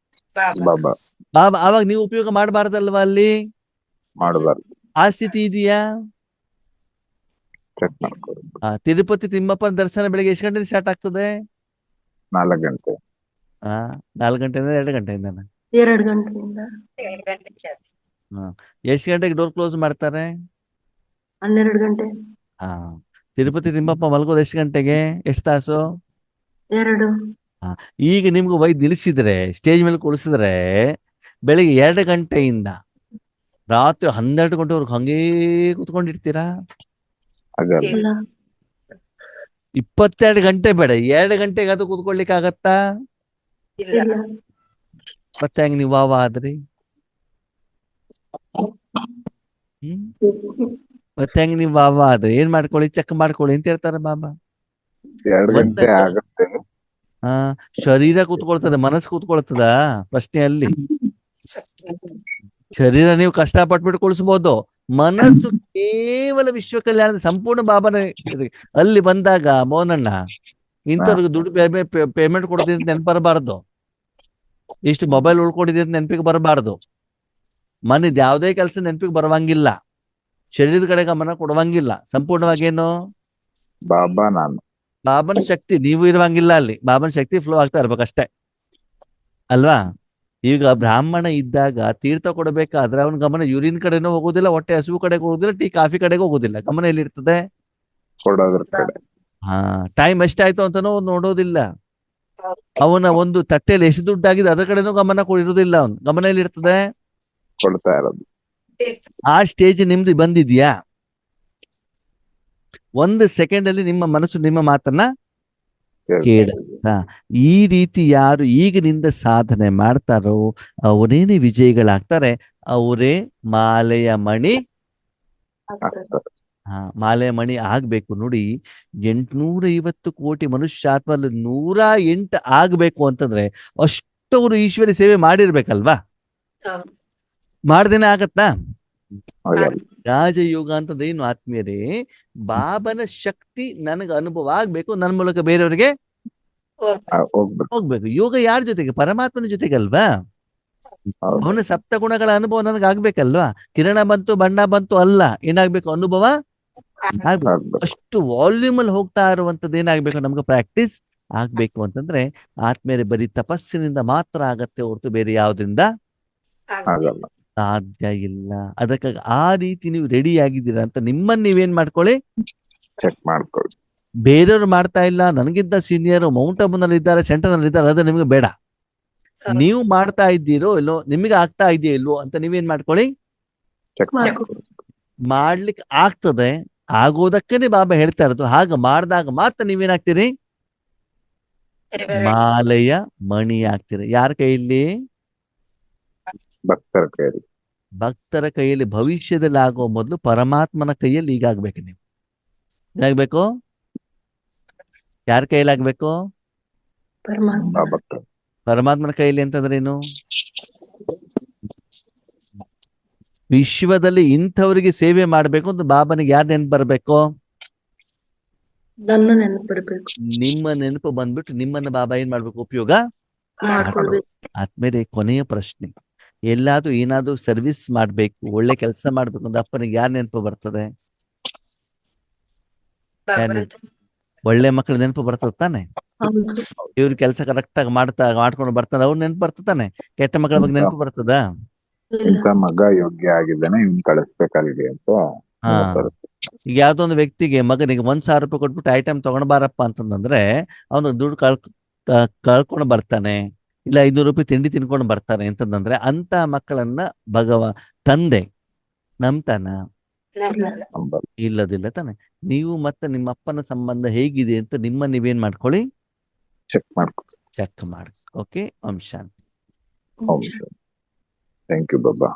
ಬಾಬಾ ಬಾಬಾ. ಅವಾಗ ನೀವು ಉಪಯೋಗ ಮಾಡಬಾರ್ದಲ್ವಾ? ಅಲ್ಲಿ ಮಾಡಬಾರ್ದು. ಆ ಸ್ಥಿತಿ ಇದೆಯಾ? ಚೆಕ್ ಮಾಡ್ಕೊಳ್ಳಿ. ತಿರುಪತಿ ತಿಮ್ಮಪ್ಪನ ದರ್ಶನ ಬೆಳಿಗ್ಗೆ ಎಷ್ಟು ಗಂಟೆಯಿಂದ ಸ್ಟಾರ್ಟ್ ಆಗ್ತದೆ? 4 ಗಂಟೆ. 4 ಗಂಟೆಯಿಂದ 2 ಗಂಟೆಯಿಂದ 2 ಗಂಟೆಯಿಂದ 2 ಗಂಟೆಗೆ ಎಷ್ಟು ಗಂಟೆಗೆ ಡೋರ್ ಕ್ಲೋಸ್ ಮಾಡ್ತಾರೆ? 12 ಗಂಟೆ. ತಿರುಪತಿ ತಿಮ್ಮಪ್ಪ ಮಲ್ಗೋದು ಎಷ್ಟು ಗಂಟೆಗೆ? ಎಷ್ಟು ತಾಸು? 2. ಈಗ ನಿಮ್ಗೆ ವೈದ್ ನಿಲ್ಲಿಸಿದ್ರೆ, ಸ್ಟೇಜ್ ಮೇಲೆ ಕುಳಿಸಿದ್ರೆ ಬೆಳಿಗ್ಗೆ 2 ಗಂಟೆಯಿಂದ ರಾತ್ರಿ 12 ಗಂಟೆವರೆಗೂ ಹಂಗೇ ಕುತ್ಕೊಂಡಿರ್ತೀರಾ? ಆಗಲ್ಲ. ಇಲ್ಲ. 22 ಗಂಟೆ ಬೇಡ, 2 ಗಂಟೆಗೆ ಅದು ಕೂತ್ಕೊಳ್ಲಿಕ್ಕೆ ಆಗತ್ತಾ? ಇಲ್ಲ. ಇಲ್ಲ. ಮತ್ತೆ ಹೆಂಗ್ ನೀವು ವಾವ ಆದ್ರಿ? ಮತ್ತೆ ಹೆಂಗ್ ನೀವು ವಾವ ಆದ್ರಿ? ಏನ್ ಮಾಡ್ಕೊಳ್ಳಿ, ಚೆಕ್ ಮಾಡ್ಕೊಳ್ಳಿ ಅಂತ ಹೇಳ್ತಾರೆ ಬಾಬಾ. 2 ಗಂಟೆ ಆಗತ್ತೆ. ಶರೀರ ಕೂತ್ಕೊಳ್ತದೆ, ಮನಸ್ಸು ಕೂತ್ಕೊಳ್ತದ? ಪ್ರಶ್ನೆ ಅಲ್ಲಿ. ಶರೀರ ನೀವು ಕಷ್ಟ ಪಟ್ಬಿಟ್ಟು ಕುಳಿಸ್ಬೋದು, ಮನಸ್ಸು ಕೇವಲ ವಿಶ್ವ ಕಲ್ಯಾಣದ ಸಂಪೂರ್ಣ ಬಾಬಾನ. ಅಲ್ಲಿ ಬಂದಾಗ ಮೋಹನಣ್ಣ ಇಂಥವ್ರಿಗೆ ದುಡ್ಡು ಪೇಮೆಂಟ್ ಕೊಡ್ತಿದ್ದ ಅಂತ ನೆನಪು ಬರಬಾರ್ದು, ಇಷ್ಟು ಮೊಬೈಲ್ ಉಳ್ಕೊಂಡಿದೆ ಅಂತ ನೆನಪಿಗೆ ಬರಬಾರ್ದು, ಮನದ್ ಯಾವುದೇ ಕೆಲಸ ನೆನಪಿಗೆ ಬರುವಂಗಿಲ್ಲ, ಶರೀರದ ಕಡೆ ಗಮನ ಕೊಡುವಂಗಿಲ್ಲ. ಸಂಪೂರ್ಣವಾಗಿ ಏನು? ಬಾಬಾ ನಾನು. ಬಾಬನ ಶಕ್ತಿ ನೀವು ಇರುವಂಗಿಲ್ಲ ಅಲ್ಲಿ, ಬಾಬನ ಶಕ್ತಿ ಫ್ಲೋ ಆಗ್ತಾ ಇರ್ಬೇಕಷ್ಟೇ ಅಲ್ವಾ? ಈಗ ಬ್ರಾಹ್ಮಣ ಇದ್ದಾಗ ತೀರ್ಥ ಕೊಡಬೇಕಾದ್ರೆ ಅವನ ಗಮನ ಯೂರಿನ್ ಕಡೆನೂ ಹೋಗೋದಿಲ್ಲ, ಹೊಟ್ಟೆ ಹಸುವು ಕಡೆಗೆ ಹೋಗೋದಿಲ್ಲ, ಟೀ ಕಾಫಿ ಕಡೆಗೆ ಹೋಗೋದಿಲ್ಲ. ಗಮನ ಎಲ್ಲಿರ್ತದೆ? ಕೊಡೋದ್ರ ಕಡೆ. ಟೈಮ್ ಎಷ್ಟಾಯ್ತು ಅಂತಾನೂ ನೋಡೋದಿಲ್ಲ. ಅವನ ಒಂದು ತಟ್ಟೆಯಲ್ಲಿ ಎಷ್ಟು ದುಡ್ಡಾಗಿದೆ ಅದ್ರ ಕಡೆನೂ ಗಮನ ಇರುವುದಿಲ್ಲ. ಅವನ್ ಗಮನ ಎಲ್ಲಿರ್ತದೆ? ಕೊಡ್ತಾ ಇರೋದು. ಆ ಸ್ಟೇಜ್ ನಿಮ್ದು ಬಂದಿದ್ಯಾ? 1 ಸೆಕೆಂಡ್ ಅಲ್ಲಿ ನಿಮ್ಮ ಮನಸ್ಸು ನಿಮ್ಮ ಮಾತನ್ನ ಕೇಳುತ್ತಾ? ಈ ರೀತಿ ಯಾರು ಈಗಿನಿಂದ ಸಾಧನೆ ಮಾಡ್ತಾರೋ ಅವರೇನೇ ವಿಜಯಿಗಳಾಗ್ತಾರೆ, ಅವರೇ ಮಾಲೆಯ ಮಣಿ. ಮಾಲೆಯ ಮಣಿ ಆಗ್ಬೇಕು. ನೋಡಿ, 850 ಕೋಟಿ ಮನುಷ್ಯಾತ್ಮಲ್ಲಿ 108 ಆಗ್ಬೇಕು ಅಂತಂದ್ರೆ ಅಷ್ಟವರು ಈಶ್ವರಿ ಸೇವೆ ಮಾಡಿರ್ಬೇಕಲ್ವಾ? ಮಾಡ್ದೇನೆ ಆಗತ್ತಾ? ರಾಜಯೋಗ ಅಂತಂದೇನು ಆತ್ಮೀಯರೇ? ಬಾಬನ ಶಕ್ತಿ ನನಗೆ ಅನುಭವ ಆಗ್ಬೇಕು, ನನ್ನ ಮೂಲಕ ಬೇರೆಯವರಿಗೆ ಹೋಗ್ಬೇಕು. ಯೋಗ ಯಾರ ಜೊತೆಗೆ? ಪರಮಾತ್ಮನ ಜೊತೆಗೆ ಅಲ್ವಾ? ಅವನ ಸಪ್ತ ಗುಣಗಳ ಅನುಭವ ನನಗೆ ಆಗ್ಬೇಕಲ್ವಾ? ಕಿರಣ ಬಂತು, ಬಣ್ಣ ಬಂತು ಅಲ್ಲ, ಏನಾಗ್ಬೇಕು? ಅನುಭವ ಆಗ್ಬೇಕು. ಆಗ್ಬೇಕು. ಅಷ್ಟು ವಾಲ್ಯೂಮ್ ಅಲ್ಲಿ ಹೋಗ್ತಾ ಇರುವಂತದ್ದು ಏನಾಗ್ಬೇಕು, ನಮ್ಗೆ ಪ್ರಾಕ್ಟೀಸ್ ಆಗ್ಬೇಕು ಅಂತಂದ್ರೆ ಆದ್ಮೇಲೆ ಬರೀ ತಪಸ್ಸಿನಿಂದ ಮಾತ್ರ ಆಗತ್ತೆ ಹೊರತು ಬೇರೆ ಯಾವ್ದ್ರಿಂದ ಆಗಲ್ಲ. ಸಾಧ್ಯ ಇಲ್ಲ. ಅದಕ್ಕಾಗಿ ಆ ರೀತಿ ನೀವು ರೆಡಿ ಆಗಿದ್ದೀರಾ ಅಂತ ನಿಮ್ಮನ್ನ ನೀವೇನ್ ಮಾಡ್ಕೊಳ್ಳಿ, ಚೆಕ್ ಮಾಡ್ಕೊಳ್ಳಿ. ಬೇರೆಯವ್ರು ಮಾಡ್ತಾ ಇಲ್ಲ, ನನಗಿಂತ ಸೀನಿಯರ್ ಮೌಂಟ್ ಅಬುನಲ್ಲಿ ಇದ್ದಾರೆ, ಸೆಂಟರ್ ನಲ್ಲಿ ಇದ್ದಾರೆ, ಅದು ನಿಮ್ಗೆ ಬೇಡ. ನೀವು ಮಾಡ್ತಾ ಇದ್ದೀರೋ ಇಲ್ಲೋ, ನಿಮಗೆ ಆಗ್ತಾ ಇದೆಯೋ ಇಲ್ವೋ ಅಂತ ನೀವೇನ್ ಮಾಡ್ಕೊಳ್ಳಿ, ಚೆಕ್ ಮಾಡ್ಕೊಳ್ಳಿ. ಮಾಡ್ಲಿಕ್ಕೆ ಆಗ್ತದೆ. ಆಗೋದಕ್ಕನೇ ಬಾಬಾ ಹೇಳ್ತಾ ಇರೋದು. ಹಾಗೆ ಮಾಡಿದಾಗ ಮಾತ್ರ ನೀವೇನಾಗ್ತೀರಿ, ಮಾಲೆಯ ಮಣಿ ಆಗ್ತೀರಿ. ಯಾರ ಕೈಯಲ್ಲಿ, ಭಕ್ತರ ಕೈಯಲ್ಲಿ. ಭಕ್ತರ ಕೈಯಲ್ಲಿ. ಭವಿಷ್ಯದಲ್ಲಿ ಆಗೋ ಮೊದಲು ಪರಮಾತ್ಮನ ಕೈಯಲ್ಲಿ ಈಗಾಗ್ಬೇಕು. ನೀವು ಏನಾಗ್ಬೇಕು, ಯಾರ ಕೈಯಲ್ಲಿ ಆಗ್ಬೇಕು, ಪರಮಾತ್ಮ. ಭಕ್ತರ ಪರಮಾತ್ಮನ ಕೈಯಲ್ಲಿ. ಅಂತಂದ್ರೇನು, ವಿಶ್ವದಲ್ಲಿ ಇಂಥವರಿಗೆ ಸೇವೆ ಮಾಡ್ಬೇಕು ಅಂತ ಬಾಬನಿಗೆ ಯಾರು ನೆನಪು ಬರ್ಬೇಕು, ನನ್ನ ನೆನಪು ಬರ್ಬೇಕು. ನಿಮ್ಮ ನೆನಪು ಬಂದ್ಬಿಟ್ಟು ನಿಮ್ಮನ್ನ ಬಾಬಾ ಏನ್ ಮಾಡ್ಬೇಕು, ಉಪಯೋಗ ಮಾಡ್ಕೊಳ್ಬೇಕು. ಆದ್ಮೇಲೆ ಕೊನೆಯ ಪ್ರಶ್ನೆ, ಎಲ್ಲಾದ್ರೂ ಏನಾದ್ರೂ ಸರ್ವಿಸ್ ಮಾಡ್ಬೇಕು, ಒಳ್ಳೆ ಕೆಲಸ ಮಾಡ್ಬೇಕು ಅಂತ ಅಪ್ಪನಿಗೆ ಯಾರು ನೆನಪು ಬರ್ತದೆ, ಒಳ್ಳೆ ಮಕ್ಕಳ ನೆನಪು ಬರ್ತದೆ ತಾನೆ. ಹೌದು. ಇವ್ರ ಕೆಲಸ ಕರೆಕ್ಟ್ ಆಗಿ ಮಾಡ್ಕೊಂಡು ಬರ್ತಾರೆ, ಅವ್ರ ನೆನಪು ಬರ್ತದಾನೆ. ಕೆಟ್ಟ ಮಕ್ಕಳ ಬಗ್ಗೆ ನೆನಪು ಬರ್ತದ. ಇಂಥ ಮಗ ಯೋಗ್ಯ ಆಗಿದ್ದಾನೆ, ಇವ್ನ್ ಕಳಿಸ್ಬೇಕಾಗಿದೆ ಅಂತ ಹಾ, ಬರುತ್ತೆ. ಈಗ ಯಾವ್ದೋ ಒಂದು ವ್ಯಕ್ತಿಗೆ ಮಗನಿಗೆ 1,000 ರೂಪಾಯಿ ಕೊಟ್ಬಿಟ್ಟು ಐಟಮ್ ತಗೊಂಡ್ ಬಾರಪ್ಪ ಅಂತಂದ್ರೆ ಅವನು ದುಡ್ಡು ಕಳ್ಕೊಂಡು ಬರ್ತಾನೆ, ಇಲ್ಲ 500 ರೂಪಾಯಿ ತಿಂಡಿ ತಿನ್ಕೊಂಡು ಬರ್ತಾನೆ ಅಂತಂದ್ರೆ ಅಂತ ಮಕ್ಕಳನ್ನ ತಂದೆ ನಂಬ್ತಾನ, ನಂಬಲ್ಲ. ಇಲ್ಲದಿಲ್ಲ ತಾನೆ. ನೀವು ಮತ್ತೆ ನಿಮ್ಮ ಅಪ್ಪನ ಸಂಬಂಧ ಹೇಗಿದೆ ಅಂತ ನಿಮ್ಮ ನೀವೇನ್ ಮಾಡ್ಕೊಳ್ಳಿ, ಚೆಕ್ ಮಾಡ್ಕೊಳ್ಳಿ. ಚೆಕ್ ಮಾಡಿ. Okay, Om Shanti. Thank you Baba.